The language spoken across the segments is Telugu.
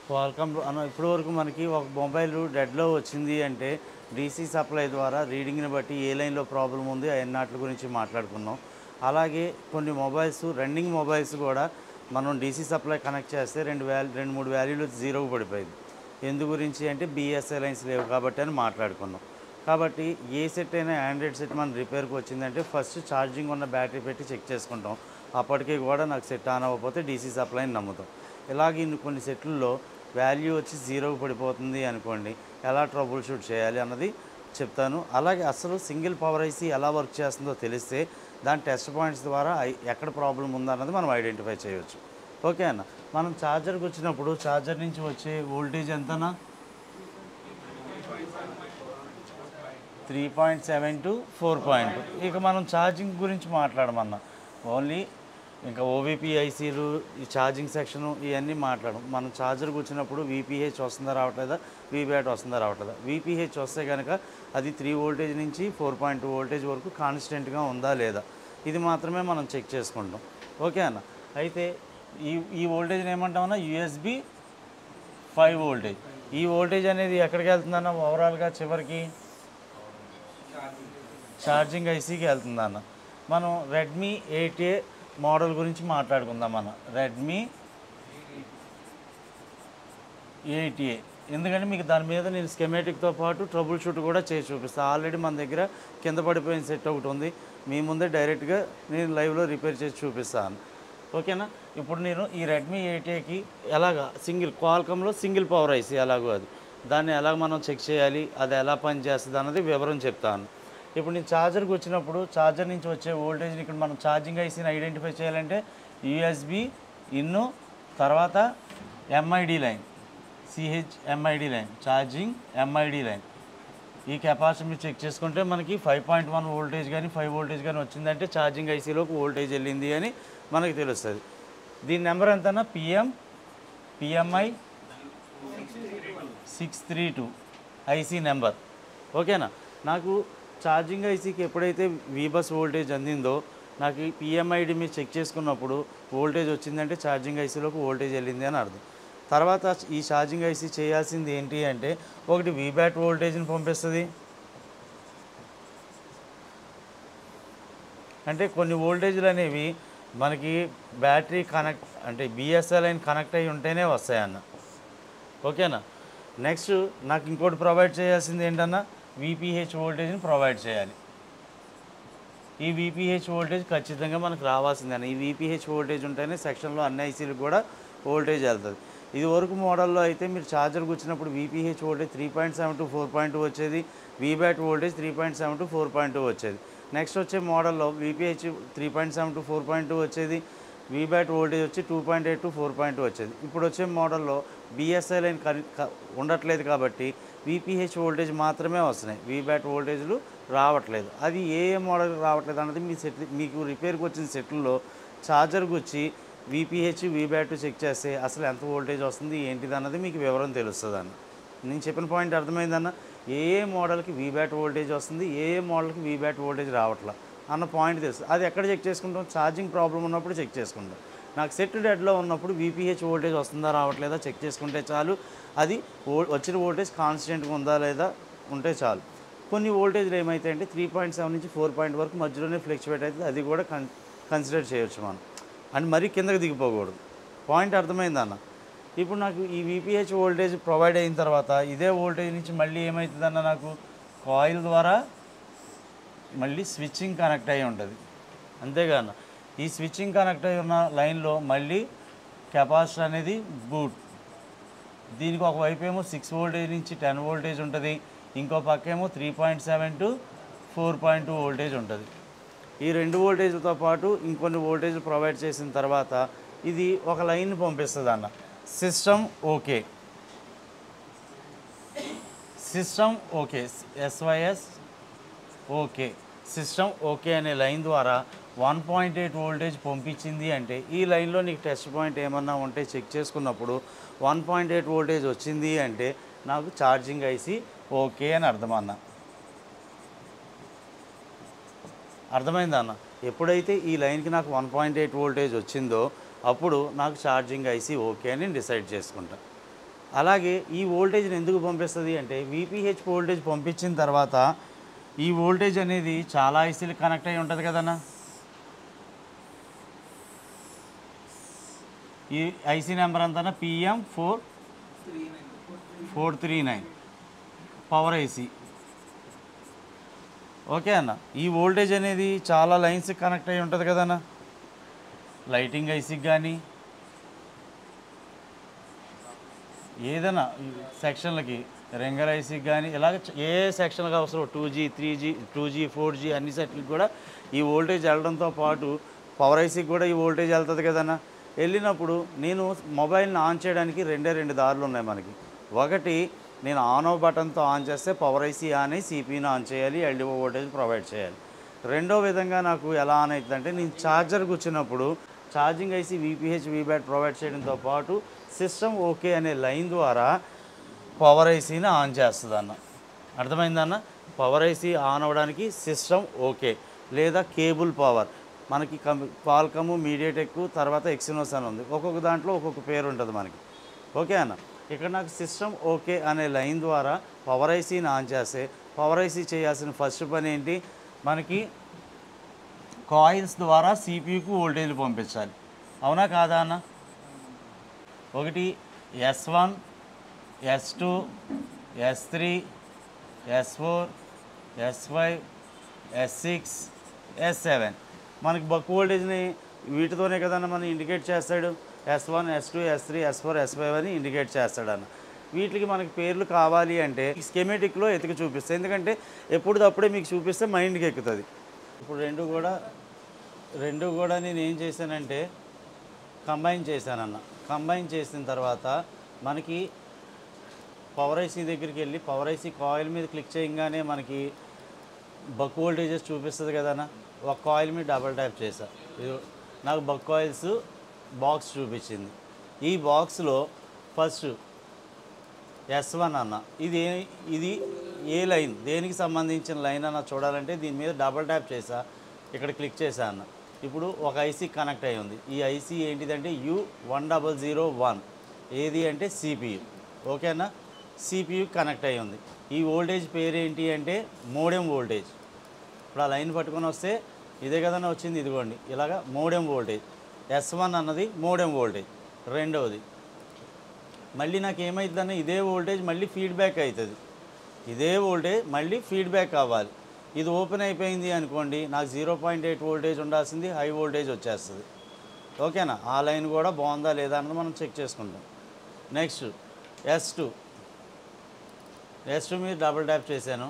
క్వాల్కమ్ అన్న ఇప్పటి వరకు మనకి ఒక మొబైల్ డెడ్లో వచ్చింది అంటే డీసీ సప్లై ద్వారా రీడింగ్ని బట్టి ఏ లైన్లో ప్రాబ్లం ఉంది అన్నట్ల గురించి మాట్లాడుకున్నాం. అలాగే కొన్ని మొబైల్స్ రన్నింగ్ మొబైల్స్ కూడా మనం డీసీ సప్లై కనెక్ట్ చేస్తే రెండు మూడు వాల్యూలు జీరోకి పడిపోయింది. ఎందు గురించి అంటే బిఎస్ఏ లైన్స్ లేవు కాబట్టి అని మాట్లాడుకున్నాం. కాబట్టి ఏ సెట్ అయినా ఆండ్రాయిడ్ సెట్ మన రిపేర్కి వచ్చిందంటే ఫస్ట్ ఛార్జింగ్ ఉన్న బ్యాటరీ పెట్టి చెక్ చేసుకుంటాం. అప్పటికీ కూడా నాకు సెట్ ఆన్ అవ్వకపోతే డీసీ సప్లైని నమ్ముతాం. ఇలాగే కొన్ని సెట్లలో వాల్యూ వచ్చి జీరోకి పడిపోతుంది అనుకోండి, ఎలా ట్రబుల్ షూట్ చేయాలి అన్నది చెప్తాను. అలాగే అసలు సింగిల్ పవర్ ఐసీ ఎలా వర్క్ చేస్తుందో తెలిస్తే దాని టెస్ట్ పాయింట్స్ ద్వారా ఎక్కడ ప్రాబ్లం ఉందన్నది మనం ఐడెంటిఫై చేయవచ్చు. ఓకే అన్న, మనం ఛార్జర్కి వచ్చినప్పుడు ఛార్జర్ నుంచి వచ్చే వోల్టేజ్ ఎంతనా? 3.7 to 4. ఇక మనం ఛార్జింగ్ గురించి మాట్లాడమన్నా ఓన్లీ ఇంకా ఓవీపీ ఐసీలు ఈ ఛార్జింగ్ సెక్షను ఇవన్నీ మాట్లాడడం. మనం ఛార్జర్కి వచ్చినప్పుడు వీపీహెచ్ వస్తుందా రావట్లేదా, వీబ్యాట్ వస్తుందా రావట్లేదా. వీపీహెచ్ వస్తే కనుక అది 3 వోల్టేజ్ నుంచి 4.2 వోల్టేజ్ వరకు కాన్స్టెంట్గా ఉందా లేదా, ఇది మాత్రమే మనం చెక్ చేసుకుంటాం. ఓకే అన్న, అయితే ఈ వోల్టేజ్ని ఏమంటామన్నా యూఎస్బి 5 వోల్టేజ్. ఈ వోల్టేజ్ అనేది ఎక్కడికి వెళ్తుందన్న ఓవరాల్గా చివరికి ఛార్జింగ్ ఐసీకి వెళ్తుందన్న. మనం రెడ్మీ 8A మోడల్ గురించి మాట్లాడుకుందాం. మన రెడ్మీ 8A ఎందుకంటే మీకు దాని మీద నేను స్కెమేటిక్తో పాటు ట్రబుల్ షూట్ కూడా చేసి చూపిస్తాను. ఆల్రెడీ మన దగ్గర కింద పడిపోయిన సెట్ ఒకటి ఉంది, మీ ముందే డైరెక్ట్గా నేను లైవ్లో రిపేర్ చేసి చూపిస్తాను. ఓకేనా. ఇప్పుడు నేను ఈ రెడ్మీ 8Aకి ఎలాగా క్వాల్కమ్లో సింగిల్ పవర్ ఐసీ ఎలాగో అది దాన్ని ఎలా మనం చెక్ చేయాలి, అది ఎలా పనిచేస్తుంది అన్నది వివరం చెప్తాను. ఇప్పుడు నేను ఛార్జర్కి వచ్చినప్పుడు ఛార్జర్ నుంచి వచ్చే వోల్టేజ్ని ఇక్కడ మనం ఛార్జింగ్ ఐసీని ఐడెంటిఫై చేయాలంటే యూఎస్బి ఇన్ను, తర్వాత MID line, CHMID line, charging MID line. ఈ కెపాసిటీ చెక్ చేసుకుంటే మనకి 5.1 వోల్టేజ్ కానీ 5 వోల్టేజ్ కానీ వచ్చిందంటే ఛార్జింగ్ ఐసీలోకి వోల్టేజ్ వెళ్ళింది అని మనకి తెలుస్తుంది. దీని నెంబర్ ఎంతన్నా పిఎంఐ 632 ఐసీ నెంబర్. ఓకేనా. నాకు ఛార్జింగ్ ఐసీకి ఎప్పుడైతే వీబస్ వోల్టేజ్ అందిందో నాకు ఈ పిఎంఐడి మీద చెక్ చేసుకున్నప్పుడు వోల్టేజ్ వచ్చిందంటే ఛార్జింగ్ ఐసీలోకి వోల్టేజ్ వెళ్ళింది అని అర్థం. తర్వాత ఈ ఛార్జింగ్ ఐసీ చేయాల్సింది ఏంటి అంటే ఒకటి వీబ్యాట్ వోల్టేజ్ని పంపిస్తుంది. అంటే కొన్ని వోల్టేజ్లు అనేవి మనకి బ్యాటరీ కనెక్ట్ అంటే బిఎస్ఎల్ లైన్ కనెక్ట్ అయ్యి ఉంటేనే వస్తాయన్న. ఓకేనా. నెక్స్ట్ నాకు ఇంకోటి ప్రొవైడ్ చేయాల్సింది ఏంటన్నా వీపీహెచ్ వోల్టేజ్ని ప్రొవైడ్ చేయాలి. ఈ వీపీహెచ్ వోల్టేజ్ ఖచ్చితంగా మనకు రావాల్సిందని. ఈ వీపీహెచ్ వోల్టేజ్ ఉంటేనే సెక్షన్లో అన్ని ఐసీలకు కూడా వోల్టేజ్ వెళ్తుంది. ఇది వరకు మోడల్లో అయితే మీరు ఛార్జర్కి వచ్చినప్పుడు వీపీహెచ్ వోల్టేజ్ 3.7 to 4.2 వచ్చేది, వీబ్యాట్ వోల్టేజ్ 3.7 to 4.2 వచ్చేది. నెక్స్ట్ వచ్చే మోడల్లో వీపీహెచ్ 3.7 to 4.2 వచ్చేది, వీబ్యాట్ వోల్టేజ్ వచ్చి 2.8 to 4.2 వచ్చేది. ఇప్పుడు వచ్చే మోడల్లో బిఎస్ఐ లైన్ ఉండట్లేదు కాబట్టి వీపీహెచ్ వోల్టేజ్ మాత్రమే వస్తున్నాయి, వీబ్యాట్ వోల్టేజ్లు రావట్లేదు. అది ఏ మోడల్ రావట్లేదు అన్నది మీకు రిపేర్కి వచ్చిన సెట్లలో ఛార్జర్కి వచ్చి వీపీహెచ్ వీబ్యాట్ చెక్ చేస్తే అసలు ఎంత వోల్టేజ్ వస్తుంది ఏంటిది అన్నది మీకు వివరం తెలుస్తుంది అన్న. నేను చెప్పిన పాయింట్ అర్థమైందన్న. ఏ మోడల్కి వీబ్యాట్ వోల్టేజ్ వస్తుంది, ఏ మోడల్కి వీబ్యాట్ వోల్టేజ్ రావట్లా అన్న పాయింట్ తెలుస్తుంది. అది ఎక్కడ చెక్ చేసుకుంటాం, ఛార్జింగ్ ప్రాబ్లం ఉన్నప్పుడు చెక్ చేసుకుంటాం. నాకు సెట్ డెడ్లో ఉన్నప్పుడు వీపీహెచ్ వోల్టేజ్ వస్తుందా రావట్లేదా చెక్ చేసుకుంటే చాలు. అది వచ్చిన వోల్టేజ్ కాన్స్టెంట్గా ఉందా లేదా ఉంటే చాలు. కొన్ని వోల్టేజ్లు ఏమైతాయంటే 3.7 నుంచి 4 వరకు మధ్యలోనే ఫ్లక్చువేట్ అవుతుంది, అది కూడా కన్సిడర్ చేయొచ్చు మనం. అండ్ మరీ కిందకి దిగిపోకూడదు. పాయింట్ అర్థమైందన్న. ఇప్పుడు నాకు ఈ వీపీహెచ్ వోల్టేజ్ ప్రొవైడ్ అయిన తర్వాత ఇదే వోల్టేజ్ నుంచి మళ్ళీ ఏమవుతుందన్న నాకు కాయిల్ ద్వారా మళ్ళీ స్విచ్చింగ్ కనెక్ట్ అయ్యి ఉంటుంది. అంతేగాన ఈ స్విచ్చింగ్ కనెక్ట్ అయి ఉన్న లైన్లో మళ్ళీ కెపాసిటర్ అనేది బూట్. దీనికి ఒకవైపు ఏమో 6 వోల్టేజ్ నుంచి 10 వోల్టేజ్ ఉంటుంది, ఇంకో పక్క ఏమో 3.7 to 4.2 వోల్టేజ్ ఉంటుంది. ఈ 2 వోల్టేజ్లతో పాటు ఇంకొన్ని వోల్టేజ్ ప్రొవైడ్ చేసిన తర్వాత ఇది ఒక లైన్ పంపిస్తుంది అన్న. System okay SYS okay system okay అనే లైన్ ద్వారా 1.8 వోల్టేజ్ పంపించింది అంటే ఈ లైన్లో నీకు టెస్ట్ పాయింట్ ఏమన్నా ఉంటే చెక్ చేసుకున్నప్పుడు 1.8 వోల్టేజ్ వచ్చింది అంటే నాకు ఛార్జింగ్ ఐసీ ఓకే అని అర్థమన్నా. అర్థమైందా అన్న. ఎప్పుడైతే ఈ లైన్కి నాకు 1.8 వోల్టేజ్ వచ్చిందో అప్పుడు నాకు ఛార్జింగ్ ఐసీ ఓకే అని డిసైడ్ చేసుకుంటా. అలాగే ఈ వోల్టేజ్ని ఎందుకు పంపిస్తుంది అంటే విపిహెచ్ వోల్టేజ్ పంపించిన తర్వాత ఈ వోల్టేజ్ అనేది చాలా ఐసీలకు కనెక్ట్ అయి ఉంటుంది కదన్నా. ఈ ఐసీ నెంబర్ అంతా PM4439 పవర్ ఐసీ. ఓకే అన్న, ఈ వోల్టేజ్ అనేది చాలా లైన్స్కి కనెక్ట్ అయి ఉంటుంది కదన్న. లైటింగ్ ఐసీకి కానీ ఏదైనా సెక్షన్లకి రెంగర్ ఐసీకి కానీ ఇలాగ ఏ సెక్షన్కి అవసరం 2G 3G 2G 4G అన్ని సెట్లకి కూడా ఈ వోల్టేజ్ వెళ్ళడంతో పాటు పవర్ ఐసీకి కూడా ఈ వోల్టేజ్ వెళ్తుంది కదన్న. వెళ్ళినప్పుడు నేను మొబైల్ని ఆన్ చేయడానికి రెండు దారులు ఉన్నాయి మనకి. ఒకటి, నేను ఆన్ ఆఫ్ బటన్తో ఆన్ చేస్తే పవర్ ఐసీ ఆన్ అయ్యి సిపిని ఆన్ చేయాలి, ఎల్డిఓ వోల్టేజ్ ప్రొవైడ్ చేయాలి. రెండో విధంగా నాకు ఎలా ఆన్ అవుతుందంటే నేను ఛార్జర్కి వచ్చినప్పుడు ఛార్జింగ్ ఐసీ విపిహెచ్ విబ్యాట్ ప్రొవైడ్ చేయడంతో పాటు సిస్టమ్ ఓకే అనే లైన్ ద్వారా పవర్ ఐసీని ఆన్ చేస్తుంది అన్న. అర్థమైందన్న? పవర్ ఐసీ ఆన్ అవ్వడానికి సిస్టమ్ ఓకే లేదా కేబుల్ పవర్ మనకి క్వాల్కమ్, మీడియాటెక్, తర్వాత ఎక్సినోస్ అని ఉంది. ఒక్కొక్క దాంట్లో ఒక్కొక్క పేరు ఉంటుంది మనకి. ఓకే అన్న, ఇక్కడ నాకు సిస్టమ్ ఓకే అనే లైన్ ద్వారా పవర్ ఐసీని ఆన్ చేస్తే పవర్ ఐసీ చేయాల్సిన ఫస్ట్ పని ఏంటి, మనకి కాయిల్స్ ద్వారా సిపియుకు వోల్టేజ్ పంపించాలి. అవునా కాదా అన్న? ఒకటి S1, S2, S3, S4, S5, S6, S7 మనకి బక్ వోల్టేజ్ని వీటితోనే కదన్నా మనం ఇండికేట్ చేస్తాడు. S1, S2, S3, S4, S5 అని ఇండికేట్ చేస్తాడన్న. వీటికి మనకి పేర్లు కావాలి అంటే స్కెమెటిక్లో ఎతికి చూపిస్తాయి, ఎందుకంటే ఎప్పుడప్పుడే మీకు చూపిస్తే మైండ్కి ఎక్కుతుంది. ఇప్పుడు రెండు కూడా నేను ఏం చేశానంటే కంబైన్ చేశానన్న. కంబైన్ చేసిన తర్వాత మనకి పవర్ ఐసీ దగ్గరికి వెళ్ళి పవర్ ఐసీ కాయిల్ మీద క్లిక్ చేయగానే మనకి బక్ వోల్టేజెస్ చూపిస్తుంది కదన్న. ఒక కాయిల్ మీద డబల్ ట్యాప్ చేశా, నాకు బక్ కాయిల్స్ బాక్స్ చూపించింది. ఈ బాక్స్లో ఫస్ట్ S1 అన్న, ఇది ఏ లైన్, దేనికి సంబంధించిన లైన్ అన్న చూడాలంటే దీని మీద డబల్ ట్యాప్ చేసా, ఇక్కడ క్లిక్ చేశా అన్న. ఇప్పుడు ఒక ఐసీ కనెక్ట్ అయి ఉంది. ఈ ఐసీ ఏంటిదంటే U1001, ఏది అంటే సిపియు. ఓకేనా, సిపియు కనెక్ట్ అయి ఉంది. ఈ వోల్టేజ్ పేరు ఏంటి అంటే మోడెం వోల్టేజ్. ఇప్పుడు ఆ లైన్ పట్టుకొని వస్తే ఇదే కదన్నా వచ్చింది, ఇదిగోండి ఇలాగా మోడెం వోల్టేజ్. S1 అన్నది మోడెం వోల్టేజ్. రెండవది మళ్ళీ నాకు ఏమవుతుందన్న, ఇదే వోల్టేజ్ మళ్ళీ ఫీడ్బ్యాక్ అవుతుంది. ఇదే వోల్టేజ్ మళ్ళీ ఫీడ్బ్యాక్ అవ్వాలి. ఇది ఓపెన్ అయిపోయింది అనుకోండి, నాకు 0.8 వోల్టేజ్ ఉండాల్సింది హై వోల్టేజ్ వచ్చేస్తుంది. ఓకేనా, ఆ లైన్ కూడా బాగుందా లేదా అన్నది మనం చెక్ చేసుకుంటాం. నెక్స్ట్ S2 మీద డబుల్ ట్యాప్ చేశాను,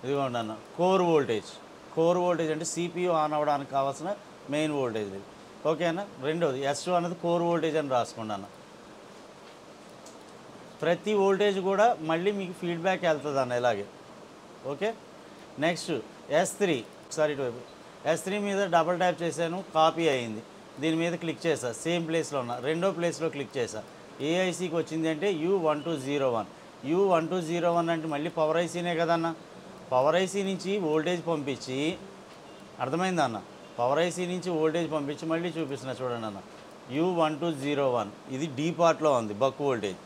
ఇదిగోండి అన్న కోర్ వోల్టేజ్. కోర్ వోల్టేజ్ అంటే సిపియు ఆన్ అవ్వడానికి కావాల్సిన మెయిన్ వోల్టేజ్ ఇది. ఓకేనా, రెండోది S2 అన్నది కోర్ వోల్టేజ్ అని రాసుకోండి అన్న. ప్రతి వోల్టేజ్ కూడా మళ్ళీ మీకు ఫీడ్బ్యాక్ వెళ్తుంది అన్న ఇలాగే. ఓకే, నెక్స్ట్ S3 మీద డబుల్ ట్యాప్ చేశాను, కాపీ అయింది. దీని మీద క్లిక్ చేసా, సేమ్ ప్లేస్లో ఉన్న రెండో ప్లేస్లో క్లిక్ చేసా. ఏ ఐసీకి వచ్చింది అంటే U1201 అంటే మళ్ళీ పవర్ ఐసీనే కదన్న. పవర్ ఐసీ నుంచి వోల్టేజ్ పంపించి, అర్థమైందా అన్న, పవర్ ఐసీ నుంచి వోల్టేజ్ పంపించి మళ్ళీ చూపిస్తున్నా చూడండి అన్న. U1201 ఇది డీ పార్ట్లో ఉంది బక్ వోల్టేజ్.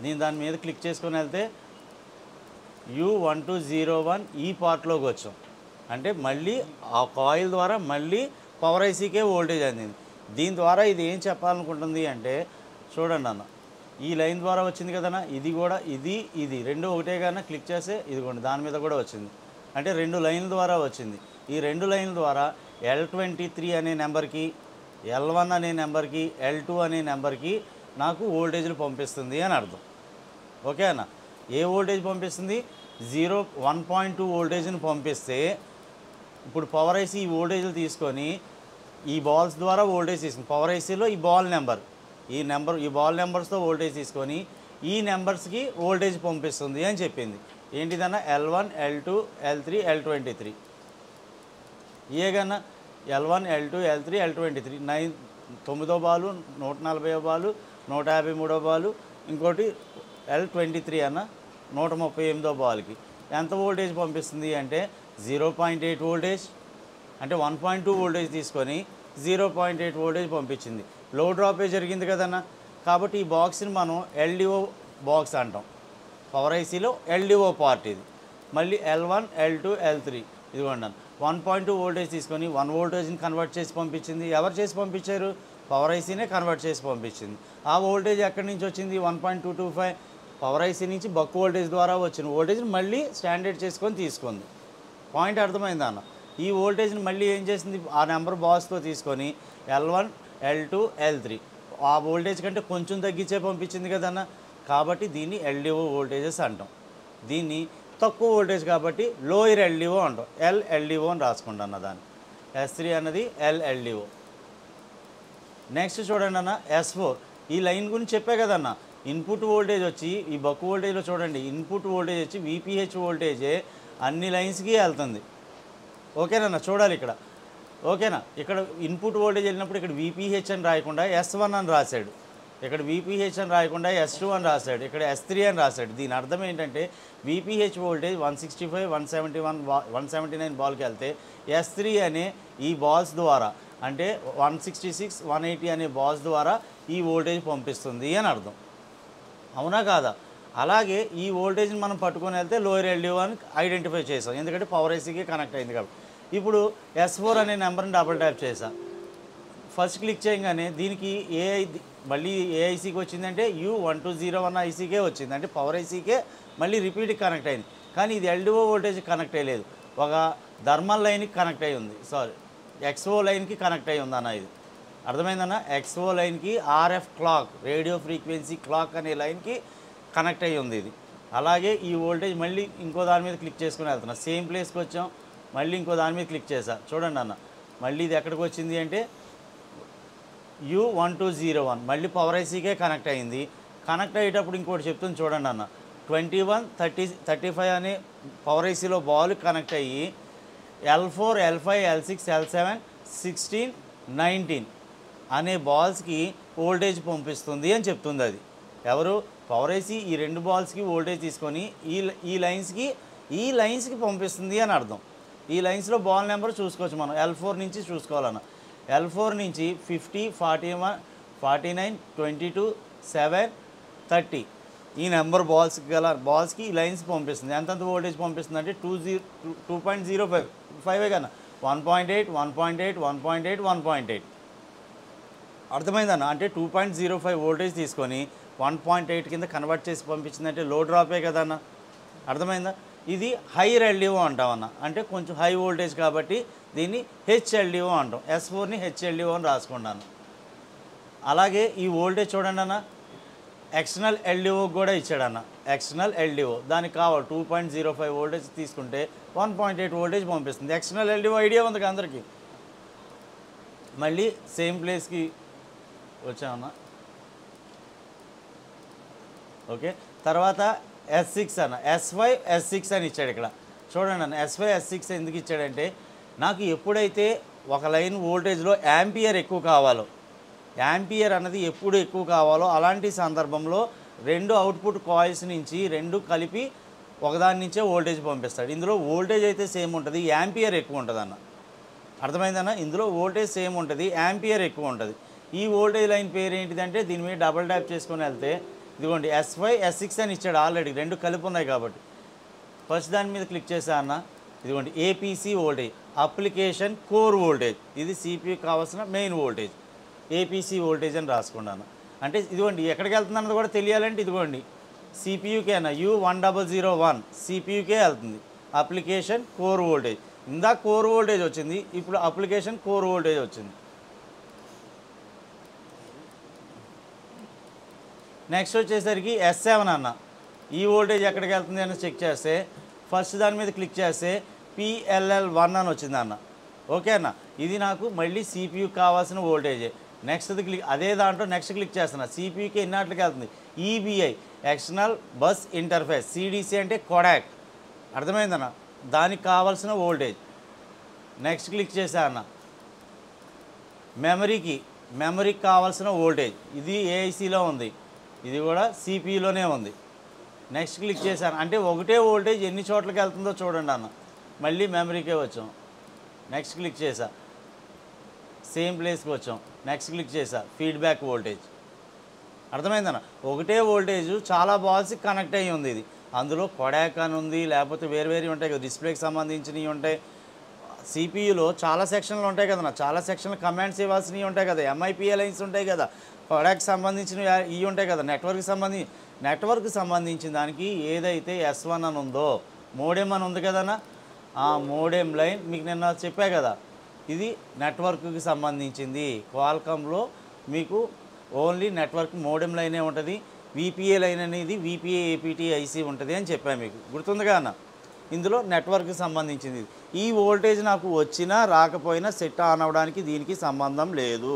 నేను దాని మీద క్లిక్ చేసుకొని వెళ్తే U1201 ఈ పార్ట్లోకి వచ్చాం. అంటే మళ్ళీ ఆ కాయిల్ ద్వారా మళ్ళీ పవర్ ఐసీకే వోల్టేజ్ అందింది. దీని ద్వారా ఇది ఏం చెప్పాలనుకుంటుంది అంటే చూడండి అన్న, ఈ లైన్ ద్వారా వచ్చింది కదన్నా, ఇది కూడా ఇది రెండు ఒకటే కన్నా క్లిక్ చేస్తే ఇదిగోండి దాని మీద కూడా వచ్చింది. అంటే రెండు లైన్ల ద్వారా వచ్చింది. ఈ రెండు లైన్ల ద్వారా L23 అనే నెంబర్కి, L1 అనే నెంబర్కి, L2 అనే నెంబర్కి నాకు వోల్టేజ్లు పంపిస్తుంది అని అర్థం. ఓకే అన్న, ఏ వోల్టేజ్ పంపిస్తుంది? 1.2 వోల్టేజ్ని పంపిస్తే ఇప్పుడు పవర్ ఐసీ ఈ వోల్టేజ్లు తీసుకొని ఈ బాల్స్ ద్వారా వోల్టేజ్ తీసుకుని పవర్ ఐసీలో ఈ బాల్ నెంబర్ ఈ బాల్ నెంబర్స్తో వోల్టేజ్ తీసుకొని ఈ నెంబర్స్కి వోల్టేజ్ పంపిస్తుంది అని చెప్పింది. ఏంటిదన్నా L1, L2, L3, L23. ఏగన్నా L1, L2, L3, L23 9వ Balu, 140వ Balu, 153వ Balu, ఇంకోటి L23 అన్న 138వ బాల్కి ఎంత వోల్టేజ్ పంపిస్తుంది అంటే 0.8 వోల్టేజ్. అంటే 1.2 వోల్టేజ్ తీసుకొని 0.8 వోల్టేజ్ పంపించింది. లో డ్రాపే జరిగింది కదన్న. కాబట్టి ఈ బాక్స్ని మనం ఎల్డిఓ బాక్స్ అంటాం. పవర్ ఐసీలో ఎల్డిఓ పార్ట్ ఇది. మళ్ళీ L1 L2 L3 ఇదిగోండి 1.2 వోల్టేజ్ తీసుకొని 1 వోల్టేజ్ని కన్వర్ట్ చేసి పంపించింది. ఎవరు చేసి పంపించారు? పవర్ ఐసీనే కన్వర్ట్ చేసి పంపించింది. ఆ వోల్టేజ్ ఎక్కడి నుంచి వచ్చింది? 1.225 పవర్ ఐసీ నుంచి బక్ వోల్టేజ్ ద్వారా వచ్చిన వోల్టేజ్ని మళ్ళీ స్టాండర్డ్ చేసుకొని తీసుకుంది. పాయింట్ అర్థమైందా అన్న? ఈ వోల్టేజ్ని మళ్ళీ ఏం చేసింది? ఆ నెంబర్ బాక్స్తో తీసుకొని L1 L2 L3 ఆ వోల్టేజ్ కంటే కొంచెం తగ్గించే పంపించింది కదన్న. కాబట్టి దీన్ని ఎల్డిఓ వోల్టేజెస్ అంటాం. దీన్ని తక్కువ వోల్టేజ్ కాబట్టి లోయర్ ఎల్డిఓ అంటాం. ఎల్ఎల్డిఓ అని రాసుకుంటాను దాన్ని. S3 అన్నది ఎల్ఎల్డిఓ. నెక్స్ట్ చూడండి అన్న S4. ఈ లైన్ గురించి చెప్పే కదన్న. ఇన్పుట్ వోల్టేజ్ వచ్చి ఈ బక్ వోల్టేజ్లో చూడండి, ఇన్పుట్ వోల్టేజ్ వచ్చి VPH వోల్టేజే అన్ని లైన్స్కి వెళ్తుంది. ఓకేనన్న, చూడాలి ఇక్కడ. ఓకేనా, ఇక్కడ ఇన్పుట్ వోల్టేజ్ వెళ్ళినప్పుడు ఇక్కడ VPH అని రాయకుండా S1 అని రాశాడు, ఇక్కడ VPH అని రాయకుండా S2 అని రాశాడు, ఇక్కడ S3 అని రాశాడు. దీని అర్థం ఏంటంటే VPH వోల్టేజ్ 165, 171, 179 బాల్కి వెళ్తే S3 అనే ఈ బాల్స్ ద్వారా అంటే 166, 180 అనే బాల్స్ ద్వారా ఈ వోల్టేజ్ పంపిస్తుంది అని అర్థం. అవునా కాదా? అలాగే ఈ వోల్టేజ్ని మనం పట్టుకొని వెళ్తే లోయర్ ఎల్డిఓ అని ఐడెంటిఫై చేసాం, ఎందుకంటే పవర్ ఐసీకి కనెక్ట్ అయింది కాబట్టి. ఇప్పుడు S4 అనే నెంబర్ని డబుల్ ట్యాప్ చేసా. ఫస్ట్ క్లిక్ చేయగానే దీనికి మళ్ళీ ఏ ఐసీకి వచ్చిందంటే U1201 ఐసీకే వచ్చింది, అంటే పవర్ ఐసీకే మళ్ళీ రిపీట్కి కనెక్ట్ అయింది. కానీ ఇది ఎల్డిఓ వోల్టేజ్ కనెక్ట్ అయ్యలేదు, ఒక థర్మల్ లైన్కి కనెక్ట్ అయ్యి ఉంది, XO లైన్కి కనెక్ట్ అయ్యి ఉంది అన్న. ఇది అర్థమైందన్న? XO లైన్కి RF clock, radio frequency clock అనే లైన్కి కనెక్ట్ అయ్యి ఉంది ఇది. అలాగే ఈ వోల్టేజ్ మళ్ళీ ఇంకో దాని మీద క్లిక్ చేసుకుని వెళ్తున్నా. సేమ్ ప్లేస్కి వచ్చాం, మళ్ళీ ఇంకో దాని మీద క్లిక్ చేసా. చూడండి అన్న, మళ్ళీ ఇది ఎక్కడికి వచ్చింది అంటే U1201 మళ్ళీ పవర్ ఐసీకే కనెక్ట్ అయ్యింది. కనెక్ట్ అయ్యేటప్పుడు ఇంకోటి చెప్తుంది చూడండి అన్న, 21, 30, 35 అనే పవర్ ఐసీలో బాల్ కనెక్ట్ అయ్యి L4, L5, L6, L7, 16, 19 అనే బాల్స్కి వోల్టేజ్ పంపిస్తుంది అని చెప్తుంది. అది ఎవరు? పవర్ ఐసీ ఈ రెండు బాల్స్కి వోల్టేజ్ తీసుకొని ఈ లైన్స్కి పంపిస్తుంది అని అర్థం. ఈ లైన్స్లో బాల్ నెంబర్ చూసుకోవచ్చు మనం. L4 నుంచి చూసుకోవాలన్న. L4 నుంచి 50, 41, 49, 22, 7, 30 ఈ నెంబర్ బాల్స్కి ఈ లైన్స్ పంపిస్తుంది. ఎంతంత వోల్టేజ్ పంపిస్తుంది అంటే 2.05 కన్నా 1.8, 1.8, 1.8, 1.8 అర్థమైందన్న. అంటే 2.05 వోల్టేజ్ తీసుకొని 1.8 కింద కన్వర్ట్ చేసి పంపించిందంటే లో డ్రాపే కదన్న. అర్థమైందా? ఇది హైయర్ ఎల్డిఓ అంటామన్న, అంటే కొంచెం హై వోల్టేజ్ కాబట్టి దీన్ని HLDO అంటాం. S4ని HLDO అని రాసుకున్నాను. అలాగే ఈ వోల్టేజ్ చూడండి అన్న, ఎక్స్టర్నల్ ఎల్డిఓ కూడా ఇచ్చాడన్న. ఎక్స్టర్నల్ ఎల్డిఓ దానికి కావాలి 2.05 వోల్టేజ్ తీసుకుంటే 1.8 వోల్టేజ్ పంపిస్తుంది. ఎక్స్టర్నల్ ఎల్డిఓ ఐడియా ఉంది అందరికీ. మళ్ళీ సేమ్ ప్లేస్కి వచ్చామన్న. ఓకే, తర్వాత S6 అన్న, S5, S6 అని ఇచ్చాడు ఇక్కడ. చూడండి అన్న, S5, S6 ఎందుకు ఇచ్చాడంటే నాకు ఎప్పుడైతే ఒక లైన్ వోల్టేజ్లో యాంపియర్ ఎక్కువ కావాలో, యాంపియర్ అన్నది ఎప్పుడు ఎక్కువ కావాలో అలాంటి సందర్భంలో రెండు అవుట్పుట్ కాయిల్స్ నుంచి రెండు కలిపి ఒకదాని నుంచే వోల్టేజ్ పంపిస్తాడు. ఇందులో వోల్టేజ్ అయితే సేమ్ ఉంటుంది, యాంపియర్ ఎక్కువ ఉంటుంది అన్న. అర్థమైందన్న? ఇందులో వోల్టేజ్ సేమ్ ఉంటుంది, యాంపియర్ ఎక్కువ ఉంటుంది. ఈ వోల్టేజ్ లైన్ పేరు ఏంటిదంటే దీని మీద డబుల్ ట్యాప్ చేసుకొని వెళ్తే ఇదిగోండి S5, S6 అని ఇచ్చాడు ఆల్రెడీ, రెండు కలిపి ఉన్నాయి కాబట్టి. ఫస్ట్ దాని మీద క్లిక్ చేసా అన్న, ఇదిగోండి APC voltage, application core voltage, ఇది CPUకి కావాల్సిన మెయిన్ వోల్టేజ్, APC వోల్టేజ్ అని రాసుకున్నాను. అంటే ఇదిగోండి ఎక్కడికి వెళ్తుందన్నది కూడా తెలియాలంటే ఇదిగోండి CPUకే అన్న, U1001 CPUకే వెళ్తుంది. అప్లికేషన్ కోర్ వోల్టేజ్, ఇందా కోర్ వోల్టేజ్ వచ్చింది, ఇప్పుడు అప్లికేషన్ కోర్ వోల్టేజ్ వచ్చింది. నెక్స్ట్ వచ్చేసరికి S7 అన్న, ఈ వోల్టేజ్ ఎక్కడికి వెళ్తుంది అని చెక్ చేస్తే ఫస్ట్ దాని మీద క్లిక్ చేస్తే PLL1 అని వచ్చింది అన్న. ఓకే అన్న, ఇది నాకు మళ్ళీ CPUకి కావాల్సిన వోల్టేజే. నెక్స్ట్ అదే దాంట్లో నెక్స్ట్ క్లిక్ చేస్తున్నా, CPUకి ఎన్నాటికి వెళ్తుంది EBI, external bus interface, CDC అంటే కొడాక్. అర్థమైందన్న? దానికి కావాల్సిన వోల్టేజ్. నెక్స్ట్ క్లిక్ చేసా అన్న, మెమరీకి కావాల్సిన వోల్టేజ్, ఇది AICలో ఉంది, ఇది కూడా CPUలోనే ఉంది. నెక్స్ట్ క్లిక్ చేశాను, అంటే ఒకటే వోల్టేజ్ ఎన్ని చోట్లకి వెళ్తుందో చూడండి అన్న. మళ్ళీ మెమరీకే వచ్చాం, నెక్స్ట్ క్లిక్ చేసా, సేమ్ ప్లేస్కి వచ్చాం, నెక్స్ట్ క్లిక్ చేసా, ఫీడ్బ్యాక్ వోల్టేజ్. అర్థమైందన్న? ఒకటే వోల్టేజ్ చాలా బాల్స్కి కనెక్ట్ అయ్యి ఉంది ఇది. అందులో కొడాక్ అని ఉంది, లేకపోతే వేరు ఉంటాయి కదా, డిస్ప్లేకి సంబంధించినవి ఉంటాయి. సిపియూలో చాలా సెక్షన్లు ఉంటాయి కదన్న, చాలా సెక్షన్లు కమాండ్స్ ఇవ్వాల్సినవి ఉంటాయి కదా, ఎంఐపిఏ లైన్స్ ఉంటాయి కదా, కొడాక్ సంబంధించినవి ఇవి ఉంటాయి కదా, నెట్వర్క్కి సంబంధించిన దానికి ఏదైతే S1 అని ఉందో, మోడెం అని ఉంది కదన్న, ఆ మోడెం లైన్ మీకు నిన్న చెప్పా కదా, ఇది నెట్వర్క్కి సంబంధించింది. క్వాల్కామ్లో మీకు ఓన్లీ నెట్వర్క్ మోడెం లైనే ఉంటుంది. విపిఏ లైన్ అనేది విపిఏ ఏపీటీ ఐసీ ఉంటుంది అని చెప్పాను మీకు, గుర్తుందిగా అన్న? ఇందులో నెట్వర్క్కి సంబంధించింది. ఈ వోల్టేజ్ నాకు వచ్చినా రాకపోయినా సెట్ ఆన్ అవ్వడానికి దీనికి సంబంధం లేదు.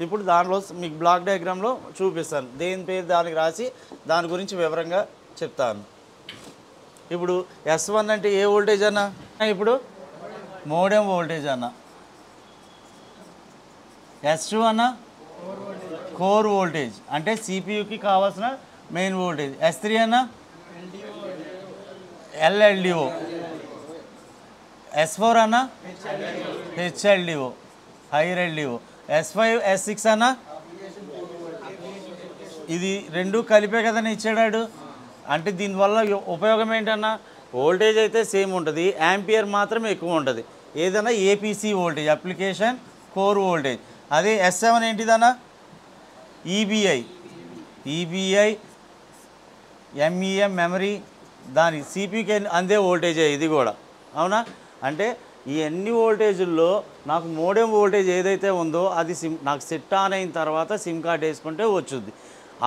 ఇప్పుడు దానిలో మీకు బ్లాక్ డయాగ్రామ్లో చూపిస్తాను, దేని పేరు దానికి రాసి దాని గురించి వివరంగా చెప్తాను. ఇప్పుడు S1 అంటే ఏ వోల్టేజ్ అన్న? ఇప్పుడు మోడెం వోల్టేజ్ అన్న. S2 అన్న కోర్ వోల్టేజ్ అంటే సిపియుకి కావాల్సిన మెయిన్ వోల్టేజ్. S3 అన్న LLDO. S4 అన్న HLDO, hire LDO. S5 S6 అన్న ఇది రెండు కలిపే కదని ఇచ్చాడాడు. అంటే దీనివల్ల ఉపయోగం ఏంటన్నా, వోల్టేజ్ అయితే సేమ్ ఉంటుంది, యాంపియర్ మాత్రం ఎక్కువ ఉంటుంది. ఏదైనా APC voltage, application core voltage. అదే S7 ఏంటిదన్నా, ఈబీఐ MEM మెమరీ, దాని సిపికి అందే వోల్టేజే ఇది కూడా, అవునా? అంటే ఈ అన్ని వోల్టేజుల్లో నాకు మోడెం వోల్టేజ్ ఏదైతే ఉందో అది నాకు సెట్ ఆన్ అయిన తర్వాత సిమ్ కార్డ్ వేసుకుంటే వచ్చుద్ది.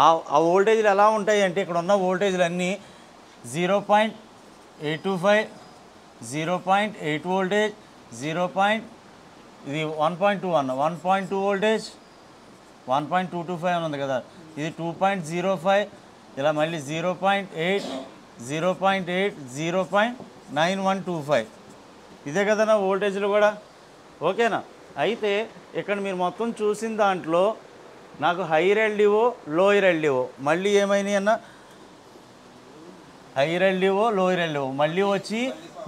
ఆ వోల్టేజ్లు ఎలా ఉంటాయి అంటే, ఇక్కడ ఉన్న వోల్టేజ్లు అన్నీ 0.825, 0.8 వోల్టేజ్, ఇది 1.2 అన్న, 1.2 వోల్టేజ్, 1.225 అని ఉంది కదా, ఇది 2.05, ఇలా మళ్ళీ 0.8, 0.8, 0.9125. ఇదే కదన్నా వోల్టేజ్లు కూడా, ఓకేనా? అయితే ఇక్కడ మీరు మొత్తం చూసిన దాంట్లో నాకు హైర్ LDO, లోయర్ LDO మళ్ళీ ఏమైనాయి అన్న, హైర్ LDO, లోయర్ LDO మళ్ళీ వచ్చి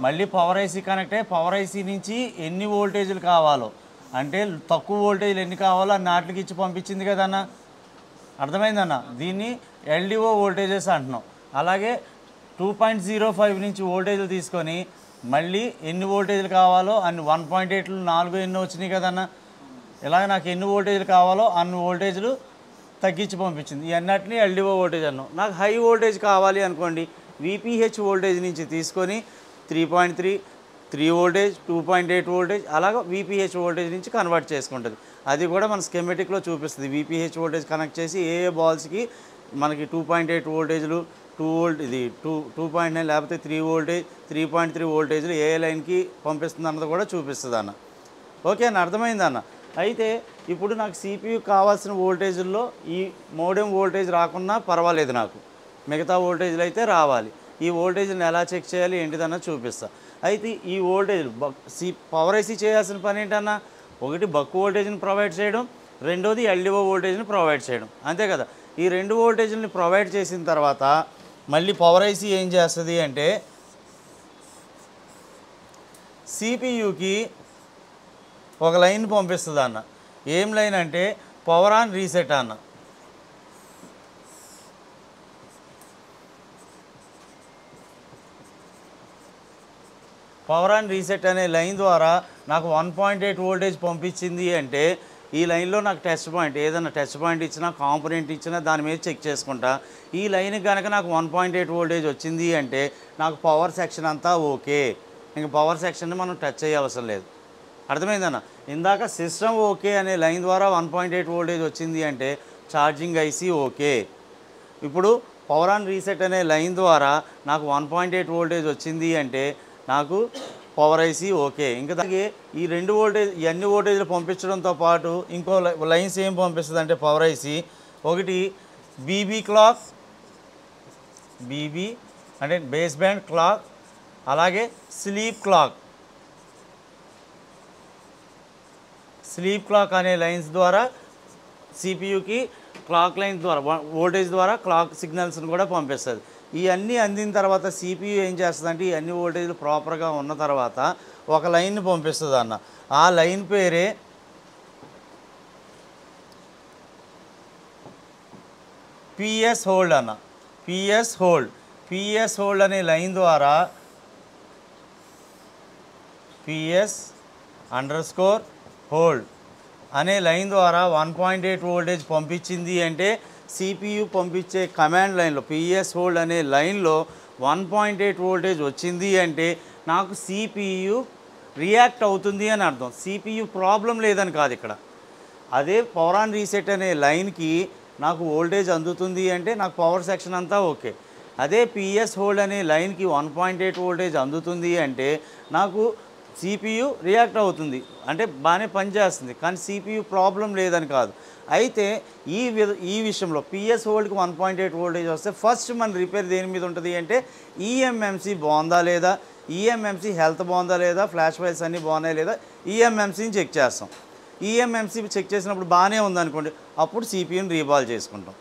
మళ్ళీ పవర్ ఐసీ కనెక్ట్ అయ్యి, పవర్ ఐసీ నుంచి ఎన్ని వోల్టేజ్లు కావాలో, అంటే తక్కువ వోల్టేజ్లు ఎన్ని కావాలో అన్ని నాట్లకి ఇచ్చి పంపించింది కదన్న, అర్థమైందన్న? దీన్ని LDO వోల్టేజెస్ అంటున్నాం. అలాగే 2.05 నుంచి వోల్టేజ్లు తీసుకొని మళ్ళీ ఎన్ని వోల్టేజ్లు కావాలో అన్ని 1.8లు 4 ఎన్నో వచ్చినాయి కదన్న, ఇలాగ నాకు ఎన్ని వోల్టేజ్లు కావాలో అన్ని వోల్టేజ్లు తగ్గించి పంపించింది. ఈ అన్నిటిని LDO వోల్టేజ్ అన్నాం. నాకు హై వోల్టేజ్ కావాలి అనుకోండి, VPH వోల్టేజ్ నుంచి తీసుకొని 3 వోల్టేజ్, 2.8 వోల్టేజ్ అలాగ VPH వోల్టేజ్ నుంచి కన్వర్ట్ చేసుకుంటుంది. అది కూడా మన స్కెమెటిక్లో చూపిస్తుంది. VPH వోల్టేజ్ కనెక్ట్ చేసి ఏ బాల్స్కి మనకి 2.8 వోల్టేజ్లు, 2 వోల్ట్, ఇది 2.9 లేకపోతే 3 వోల్టేజ్, 3.3 వోల్టేజ్లు ఏ లైన్కి పంపిస్తుంది అన్నది కూడా చూపిస్తుంది అన్న. ఓకే అన్న, అర్థమైందన్న? అయితే ఇప్పుడు నాకు CPU కావాల్సిన వోల్టేజ్ల్లో ఈ మోడెం వోల్టేజ్ రాకున్నా పర్వాలేదు, నాకు మిగతా వోల్టేజ్లు అయితే రావాలి. ఈ వోల్టేజ్ని ఎలా చెక్ చేయాలి ఏంటిదన్నా చూపిస్తా. అయితే ఈ వోల్టేజ్ పవర్ ఐసీ చేయాల్సిన పని ఏంటన్నా, ఒకటి బక్ వోల్టేజ్ని ప్రొవైడ్ చేయడం, రెండోది LDO వోల్టేజ్ని ప్రొవైడ్ చేయడం, అంతే కదా? ఈ రెండు వోల్టేజ్ని ప్రొవైడ్ చేసిన తర్వాత మళ్ళీ పవర్ ఐసీ ఏం చేస్తుంది అంటే సిపియుకి ఒక లైన్ పంపిస్తుంది అన్న. ఏం లైన్ అంటే పవర్ ఆన్ రీసెట్ అన్న. పవర్ ఆన్ రీసెట్ అనే లైన్ ద్వారా నాకు 1.8 వోల్టేజ్ పంపించింది అంటే ఈ లైన్లో నాకు టెస్ట్ పాయింట్, ఏదైనా టెస్ట్ పాయింట్ ఇచ్చినా కాంపోనెంట్ ఇచ్చినా దాని మీద చెక్ చేసుకుంటా. ఈ లైన్కి కనుక నాకు 1.8 వోల్టేజ్ వచ్చింది అంటే నాకు పవర్ సెక్షన్ అంతా ఓకే, ఇంక పవర్ సెక్షన్ని మనం టచ్ చేయవసరం లేదు. అర్థమైందన్న? ఇందాక సిస్టమ్ ఓకే అనే లైన్ ద్వారా 1.8 వోల్టేజ్ వచ్చింది అంటే ఛార్జింగ్ ఐసీ ఓకే. ఇప్పుడు పవర్ ఆన్ రీసెట్ అనే లైన్ ద్వారా నాకు 1.8 వోల్టేజ్ వచ్చింది అంటే నాకు పవర్ ఐసీ ఓకే. ఇంకా దానికి ఈ రెండు వోల్టేజ్, ఇవన్నీ వోల్టేజ్లు పంపించడంతో పాటు ఇంకో లైన్స్ ఏం పంపిస్తుంది అంటే పవర్ ఐసీ, ఒకటి బీబీ క్లాక్, బీబీ అంటే బేస్ బ్యాండ్ క్లాక్, అలాగే స్లీప్ క్లాక్ అనే లైన్స్ ద్వారా సిపియుకి క్లాక్ లైన్ ద్వారా వోల్టేజ్ ద్వారా క్లాక్ సిగ్నల్స్ని కూడా పంపిస్తుంది. ఇవన్నీ అందిన తర్వాత సిపియు ఏం చేస్తుందంటే ఈ అన్ని వోల్టేజ్లు ప్రాపర్గా ఉన్న తర్వాత ఒక లైన్ని పంపిస్తుంది అన్న. ఆ లైన్ పేరే పిఎస్ హోల్డ్ అన్న, పిఎస్ హోల్డ్ అనే లైన్ ద్వారా పిఎస్ అండర్ స్కోర్ హోల్డ్ అనే లైన్ ద్వారా 1.8 వోల్టేజ్ పంపించింది అంటే సిపియు పంపించే కమాండ్ లైన్లో పిఎస్ హోల్డ్ అనే లైన్లో 1.8 వోల్టేజ్ వచ్చింది అంటే నాకు సిపియు రియాక్ట్ అవుతుంది అని అర్థం. సిపియు ప్రాబ్లం లేదని కాదు ఇక్కడ. అదే పవర్ ఆన్ రీసెట్ అనే లైన్కి నాకు వోల్టేజ్ అందుతుంది అంటే నాకు పవర్ సెక్షన్ అంతా ఓకే. అదే పిఎస్ హోల్డ్ అనే లైన్కి 1.8 వోల్టేజ్ అందుతుంది అంటే నాకు సిపియు రియాక్ట్ అవుతుంది, అంటే బాగానే పనిచేస్తుంది, కానీ సిపియు ప్రాబ్లం లేదని కాదు. అయితే ఈ విషయంలో పిఎస్ హోల్డ్కి 1.8 వోల్టేజ్ వస్తే ఫస్ట్ మన రిపేర్ దేని మీద ఉంటుంది అంటే ఈఎంఎంసి బాగుందా లేదా, ఈఎంఎంసి హెల్త్ బాగుందా లేదా, ఫ్లాష్ ఫైల్స్ అన్నీ బాగున్నాయా లేదా, ఈఎంఎంసిని చెక్ చేస్తాం. ఈఎంఎంసి చెక్ చేసినప్పుడు బాగానే ఉందనుకోండి, అప్పుడు సిపియుని రీబాల్ చేసుకుంటాం.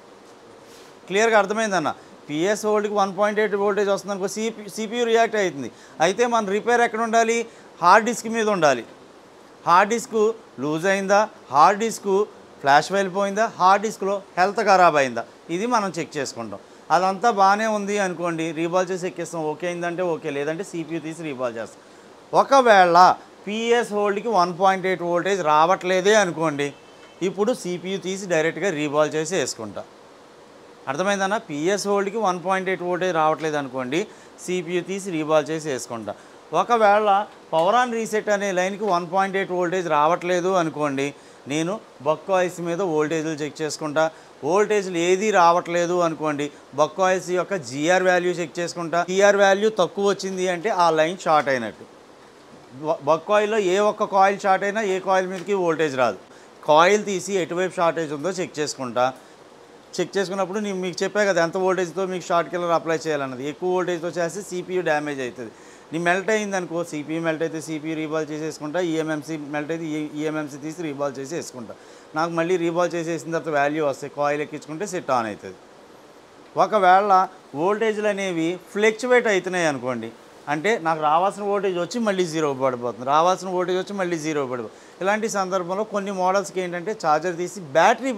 క్లియర్గా అర్థమైందన్న. పిఎస్ హోల్డ్కి 1.8 వోల్టేజ్ వస్తుంది అనుకో, సిపియు రియాక్ట్ అవుతుంది. అయితే మన రిపేర్ ఎక్కడ ఉండాలి, హార్డ్ డిస్క్ మీద ఉండాలి. హార్డ్ డిస్క్ లూజ్ అయిందా, హార్డ్ డిస్క్ ఫ్లాష్ వెళ్ళిపోయిందా, హార్డ్ డిస్క్లో హెల్త్ ఖరాబ్ అయిందా, ఇది మనం చెక్ చేసుకుంటాం. అదంతా బాగానే ఉంది అనుకోండి, రీబాల్ చేసి ఎక్కిస్తాం. ఓకే అయిందంటే ఓకే, లేదంటే సిపియు తీసి రీబాల్ చేస్తాం. ఒకవేళ పిఎస్ హోల్డ్కి 1.8 వోల్టేజ్ రావట్లేదే అనుకోండి, ఇప్పుడు సిపియు తీసి డైరెక్ట్గా రీబాల్ చేసి వేసుకుంటా. అర్థమైందన్న. పిఎస్ హోల్డ్కి 1.8 వోల్టేజ్ రావట్లేదు అనుకోండి, సిపియు తీసి రీబాల్ చేసి వేసుకుంటా. ఒకవేళ పవర్ ఆన్ రీసెట్ అనే లైన్కి 1.8 వోల్టేజ్ రావట్లేదు అనుకోండి, నేను బక్ కాయిల్స్ మీద వోల్టేజ్లు చెక్ చేసుకుంటా. వోల్టేజ్లు ఏది రావట్లేదు అనుకోండి, బక్ కాయిల్స్ యొక్క జిఆర్ వాల్యూ చెక్ చేసుకుంటా. జిఆర్ వాల్యూ తక్కువ వచ్చింది అంటే ఆ లైన్ షార్ట్ అయినట్టు. బక్ కాయిల్లో ఏ ఒక్క కాయిల్ షార్ట్ అయినా ఏ కాయిల్ మీదకి వోల్టేజ్ రాదు. కాయిల్ తీసి ఎటువైపు షార్టేజ్ ఉందో చెక్ చేసుకుంటా. చెక్ చేసుకున్నప్పుడు నేను మీకు చెప్పా కదా ఎంత వోల్టేజ్తో మీకు షార్ట్ కిల్లర్ అప్లై చేయాలన్నది. ఎక్కువ వోల్టేజ్తో చేస్తే సిపియు డ్యామేజ్ అవుతుంది. నీ మెల్ట్ అయింది అనుకో, సిపియు మెల్ట్ అయితే సిపియు రీబాల్ చేసేసుకుంటా, ఈఎంఎంసి మెల్ట్ అయితే ఈఎంఎంసి తీసి రీబాల్ చేసి వేసుకుంటా. నాకు మళ్ళీ రీబాల్ చేసేసిన తర్వాత వాల్యూ వస్తాయి, కాయిల్ ఎక్కించుకుంటే సెట్ ఆన్ అవుతుంది. ఒకవేళ వోల్టేజ్లు అనేవి ఫ్లక్చువేట్ అవుతున్నాయి అనుకోండి, అంటే నాకు రావాల్సిన వోల్టేజ్ వచ్చి మళ్ళీ జీరో పడిపోతుంది, రావాల్సిన వోల్టేజ్ వచ్చి మళ్ళీ జీరో పడిపోతుంది. ఇలాంటి సందర్భంలో కొన్ని మోడల్స్కి ఏంటంటే ఛార్జర్ తీసి బ్యాటరీ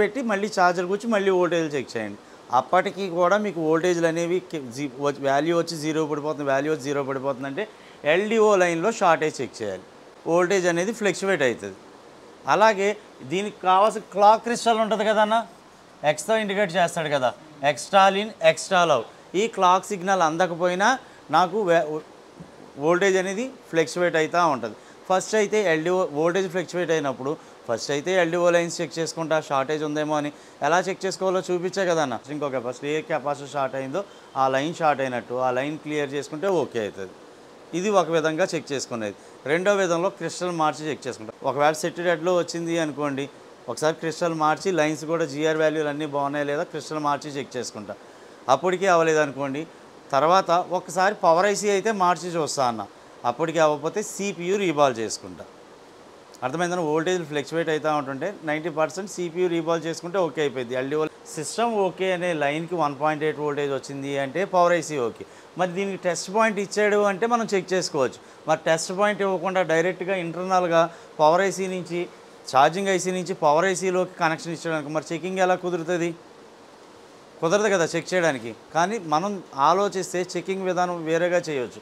పెట్టి మళ్ళీ ఛార్జర్కి వచ్చి మళ్ళీ వోల్టేజ్ చెక్ చేయండి. అప్పటికి కూడా మీకు వోల్టేజ్లు అనేవి వాల్యూ వచ్చి జీరో పడిపోతుంది అంటే ఎల్డిఓ లైన్లో షార్టేజ్ చెక్ చేయాలి. వోల్టేజ్ అనేది ఫ్లక్చువేట్ అవుతుంది. అలాగే దీనికి కావాల్సిన క్లాక్ క్రిస్టల్ ఉంటుంది కదన్న, ఎక్స్తో ఇండికేట్ చేస్తాడు కదా, ఎక్స్ట్రాల్ ఇన్ ఎక్స్ట్రాల్ అవుట్. ఈ క్లాక్ సిగ్నల్ అందకపోయినా నాకు వోల్టేజ్ అనేది ఫ్లక్చువేట్ అవుతూ ఉంటుంది. ఫస్ట్ అయితే ఎల్డిఓ వోల్టేజ్ ఫ్లక్చువేట్ అయినప్పుడు ఫస్ట్ అయితే ఎల్డిఓ లైన్స్ చెక్ చేసుకుంటా, షార్టేజ్ ఉందేమో అని. ఎలా చెక్ చేసుకోవాలో చూపించే కదన్న. ఇంకో కెపాసిటీ ఏ కెపాసిటీ షార్ట్ అయిందో ఆ లైన్ షార్ట్ అయినట్టు ఆ లైన్ క్లియర్ చేసుకుంటే ఓకే అవుతుంది. ఇది ఒక విధంగా చెక్ చేసుకునేది. రెండో విధంలో క్రిస్టల్ మార్చి చెక్ చేసుకుంటాం. ఒకవేళ సెట్ డెడ్లో వచ్చింది అనుకోండి, ఒకసారి క్రిస్టల్ మార్చి లైన్స్ కూడా జిఆర్ వాల్యూలు అన్నీ బాగున్నాయి లేదా క్రిస్టల్ మార్చి చెక్ చేసుకుంటా. అప్పటికీ అవ్వలేదు అనుకోండి, తర్వాత ఒకసారి పవర్ ఐసీ అయితే మార్చి చూస్తా అన్న, అప్పటికి అవ్వకపోతే సిపియు రీబాల్ చేసుకుంటా. అర్థమైందని. వోల్టేజ్ ఫ్లక్చువేట్ అవుతూ ఉంటుంటే 90% సిపియు రీబాల్ చేసుకుంటే ఓకే అయిపోయింది. ఎల్డిఓ సిస్టమ్ ఓకే అనే లైన్కి 1.8 వోల్టేజ్ వచ్చింది అంటే పవర్ ఐసీ ఓకే. మరి దీనికి టెస్ట్ పాయింట్ ఇచ్చాడు అంటే మనం చెక్ చేసుకోవచ్చు. మరి టెస్ట్ పాయింట్ ఇవ్వకుండా డైరెక్ట్గా ఇంటర్నల్గా పవర్ ఐసీ నుంచి ఛార్జింగ్ ఐసీ నుంచి పవర్ ఐసీలోకి కనెక్షన్ ఇచ్చడానికి మరి చెకింగ్ ఎలా కుదురుతుంది? కుదరదు కదా చెక్ చేయడానికి. కానీ మనం ఆలోచిస్తే చెకింగ్ విధానం వేరేగా చేయవచ్చు.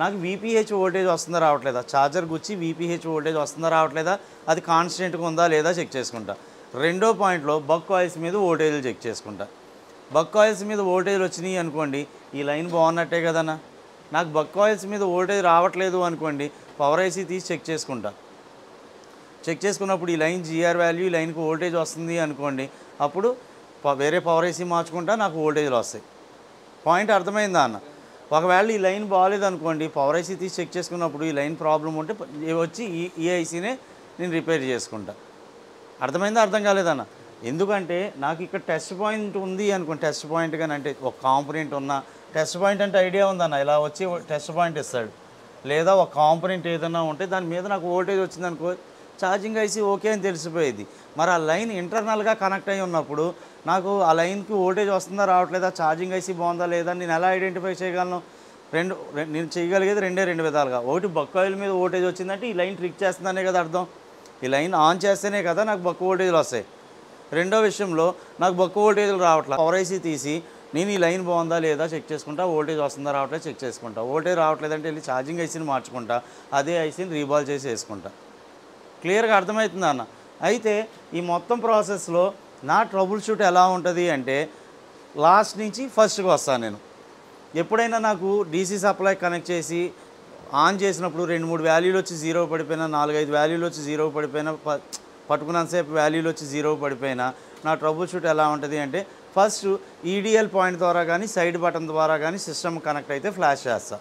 నాకు వీపీహెచ్ వోల్టేజ్ వస్తుందా రావట్లేదా, ఛార్జర్ గుచ్చి వీపీహెచ్ వోల్టేజ్ వస్తుందా రావట్లేదా, అది కాన్స్టెంట్గా ఉందా లేదా చెక్ చేసుకుంటా. రెండో పాయింట్లో బక్ కాయిల్స్ మీద వోల్టేజ్లు చెక్ చేసుకుంటా. బక్ కాయిల్స్ మీద వోల్టేజ్లు వచ్చినాయి అనుకోండి, ఈ లైన్ బాగున్నట్టే కదన్నా. నాకు బక్ కాయిల్స్ మీద వోల్టేజ్ రావట్లేదు అనుకోండి, పవర్ ఐసీ తీసి చెక్ చేసుకుంటా. చెక్ చేసుకున్నప్పుడు ఈ లైన్ జిఆర్ వాల్యూ, ఈ లైన్కి వోల్టేజ్ వస్తుంది అనుకోండి, అప్పుడు వేరే పవర్ ఐసీ మార్చుకుంటా, నాకు వోల్టేజ్లు వస్తాయి. పాయింట్ అర్థమైందా అన్న? ఒకవేళ ఈ లైన్ బాగాలేదు అనుకోండి, పవర్ ఐసీ తీసి చెక్ చేసుకున్నప్పుడు ఈ లైన్ ప్రాబ్లం ఉంటే వచ్చి ఈ ఐసీనే నేను రిపేర్ చేసుకుంటా. అర్థమైందా అర్థం కాలేదన్న? ఎందుకంటే నాకు ఇక్కడ టెస్ట్ పాయింట్ ఉంది అనుకోండి, టెస్ట్ పాయింట్ కానీ అంటే ఒక కాంపోనెంట్ ఉన్న టెస్ట్ పాయింట్ అంటే ఐడియా ఉందన్న, ఇలా వచ్చి టెస్ట్ పాయింట్ ఇస్తాడు. లేదా ఒక కాంపోనెంట్ ఏదైనా ఉంటే దాని మీద నాకు వోల్టేజ్ వచ్చిందనుకో, ఛార్జింగ్ ఐసీ ఓకే అని తెలిసిపోయేది. మరి ఆ లైన్ ఇంటర్నల్గా కనెక్ట్ అయి ఉన్నప్పుడు నాకు ఆ లైన్కి వోల్టేజ్ వస్తుందా రావట్లేదా, ఛార్జింగ్ ఐసీ బాగుందా లేదా నేను ఎలా ఐడెంటిఫై చేయగలను? నేను చేయగలిగేది రెండు విధాలుగా. ఒకటి బక్ కాయిల్ మీద వోల్టేజ్ వచ్చిందంటే ఈ లైన్ ట్రిక్ చేస్తుందనే కదా అర్థం. ఈ లైన్ ఆన్ చేస్తేనే కదా నాకు బక్ వోల్టేజ్లు వస్తాయి. రెండో విషయంలో నాకు బొక్క వోల్టేజ్లు రావట్లేదు. పవర్ ఐసీ తీసి నేను ఈ లైన్ బాగుందా లేదా చెక్ చేసుకుంటా, వోల్టేజ్ వస్తుందా రావట్లేదు చెక్ చేసుకుంటా. వోల్టేజ్ రావట్లేదంటే వెళ్ళి ఛార్జింగ్ ఐసీని మార్చుకుంటా, అదే ఐసీని రీబాల్ చేసి వేసుకుంటా. క్లియర్గా అర్థమవుతుంది అన్న. అయితే ఈ మొత్తం ప్రాసెస్లో నా ట్రబుల్ షూట్ ఎలా ఉంటుంది అంటే లాస్ట్ నుంచి ఫస్ట్కి వస్తాను నేను. ఎప్పుడైనా నాకు డీసీ సప్లై కనెక్ట్ చేసి ఆన్ చేసినప్పుడు 2-3 వాల్యూలు వచ్చి జీరో పడిపోయినా, 4-5 వాల్యూలు వచ్చి జీరో పడిపోయినా, పట్టుకున్నంతసేపు వాల్యూలు వచ్చి జీరో పడిపోయినా నా ట్రబుల్ షూట్ ఎలా ఉంటుంది అంటే ఫస్ట్ ఈడిఎల్ పాయింట్ ద్వారా కానీ సైడ్ బటన్ ద్వారా కానీ సిస్టమ్ కనెక్ట్ అయితే ఫ్లాష్ చేస్తా.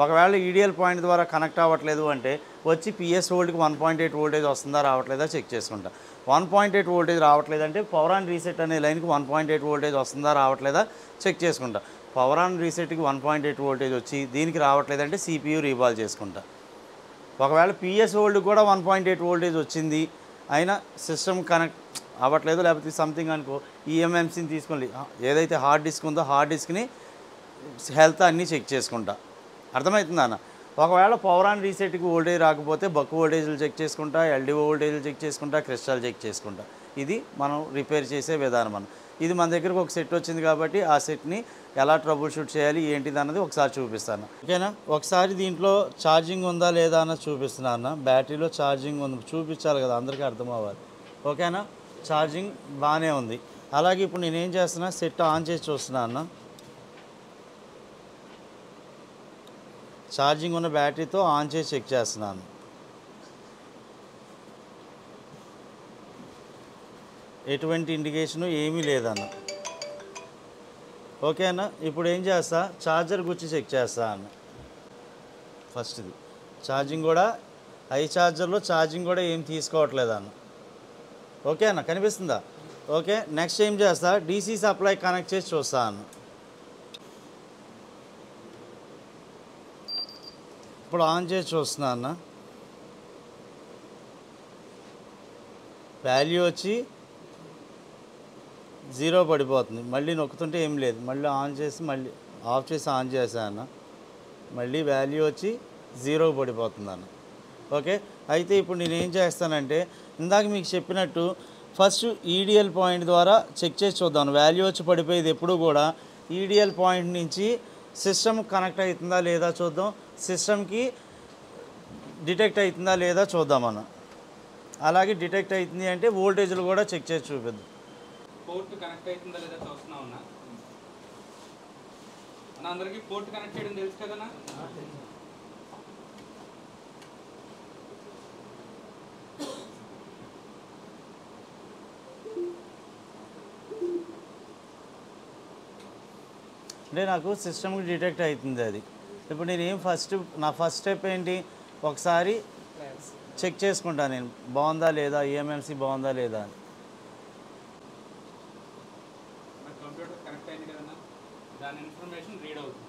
ఒకవేళ ఈడిఎల్ పాయింట్ ద్వారా కనెక్ట్ అవ్వట్లేదు అంటే వచ్చి పిఎస్ వోల్ట్కి 1.8 వోల్టేజ్ వస్తుందా రావట్లేదా చెక్ చేసుకుంటా. 1.8 వోల్టేజ్ రావట్లేదంటే పవర్ ఆన్ రీసెట్ అనే లైన్కి 1.8 వోల్టేజ్ వస్తుందా రావట్లేదా చెక్ చేసుకుంటా. పవర్ ఆన్ రీసెట్కి 1.8 వోల్టేజ్ వచ్చి దీనికి రావట్లేదంటే సిపియు రీబాల్ చేసుకుంటా. ఒకవేళ పిఎస్ వోల్ట్కి కూడా 1.8 వోల్టేజ్ వచ్చింది అయినా సిస్టమ్ కనెక్ట్ అవ్వట్లేదు లేకపోతే సంథింగ్ అనుకో, ఈఎంఎంసీని తీసుకొని ఏదైతే హార్డ్ డిస్క్ ఉందో హార్డ్ డిస్క్ని హెల్త్ అన్నీ చెక్ చేసుకుంటా. అర్థమవుతుందా అన్న? ఒకవేళ పవర్ ఆన్ రీసెట్కి వోల్టేజ్ రాకపోతే బక్ వోల్టేజ్లు చెక్ చేసుకుంటా, ఎల్డిఓ వోల్టేజ్లు చెక్ చేసుకుంటా, క్రిస్టల్ చెక్ చేసుకుంటా. ఇది మనం రిపేర్ చేసే విధానం అన్న. ఇది మన దగ్గరకు ఒక సెట్ వచ్చింది కాబట్టి ఆ సెట్ని ఎలా ట్రబుల్ షూట్ చేయాలి ఏంటిది అన్నది ఒకసారి చూపిస్తాను. ఓకేనా? ఒకసారి దీంట్లో ఛార్జింగ్ ఉందా లేదా అన్నది చూపిస్తున్నాను అన్న. బ్యాటరీలో ఛార్జింగ్ ఉంది చూపించాలి కదా, అందరికీ అర్థం అవ్వాలి. ఓకేనా? ఛార్జింగ్ బాగానే ఉంది. అలాగే ఇప్పుడు నేనేం చేస్తున్నా, సెట్ ఆన్ చేసి చూస్తున్నా అన్న. ఛార్జింగ్ ఉన్న బ్యాటరీతో ఆన్ చేసి చెక్ చేస్తున్నాను. ఎటువంటి ఇండికేషను ఏమీ లేదన్న. ఓకే అన్న. ఇప్పుడు ఏం చేస్తా, ఛార్జర్ గుచ్చి చెక్ చేస్తా అన్న. ఫస్ట్ది ఛార్జింగ్ కూడా ఐ ఛార్జర్లో ఛార్జింగ్ కూడా ఏం తీసుకోవట్లేదు అన్న. ఓకే అన్న, కనిపిస్తుందా? ఓకే. నెక్స్ట్ ఏం చేస్తా, డీసీ సప్లై కనెక్ట్ చేసి చూస్తా అన్న. ఇప్పుడు ఆన్ చేసి చూస్తున్నా అన్న. వాల్యూ వచ్చి జీరో పడిపోతుంది. మళ్ళీ నొక్కుతుంటే ఏం లేదు. మళ్ళీ ఆన్ చేసి మళ్ళీ ఆఫ్ చేసి ఆన్ చేసా అన్న. మళ్ళీ వాల్యూ వచ్చి జీరో పడిపోతుంది అన్న. ఓకే. అయితే ఇప్పుడు నేను ఏం చేస్తానంటే ఇందాక మీకు చెప్పినట్టు ఫస్ట్ ఈడిఎల్ పాయింట్ ద్వారా చెక్ చేసి చూద్దాం. వాల్యూ వచ్చి పడిపోయేది ఎప్పుడు కూడా ఈడిఎల్ పాయింట్ నుంచి సిస్టమ్ కనెక్ట్ అవుతుందా లేదా చూద్దాం, సిస్టమ్కి డిటెక్ట్ అవుతుందా లేదా చూద్దామన్న. అలాగే డిటెక్ట్ అవుతుంది అంటే వోల్టేజ్లు కూడా చెక్ చేసి చూపిద్దాం. పోర్ట్ కనెక్ట్ అవుతుందా లేదా చూస్తున్నాం అన్న. అందరికీ పోర్ట్ కనెక్ట్ చేయడం తెలుసు కదన్నా. అంటే నాకు సిస్టమ్కి డిటెక్ట్ అవుతుంది అది. ఇప్పుడు నేను ఏం నా ఫస్ట్ స్టెప్ ఏంటి, ఒకసారి చెక్ చేసుకుంటాను నేను బాగుందా లేదా, ఈఎంఎంసీ బాగుందా లేదా అని. కంప్యూటర్ కనెక్ట్ అయింది కదన్నా, దాని ఇన్ఫర్మేషన్ రీడ్ అవుతుంది.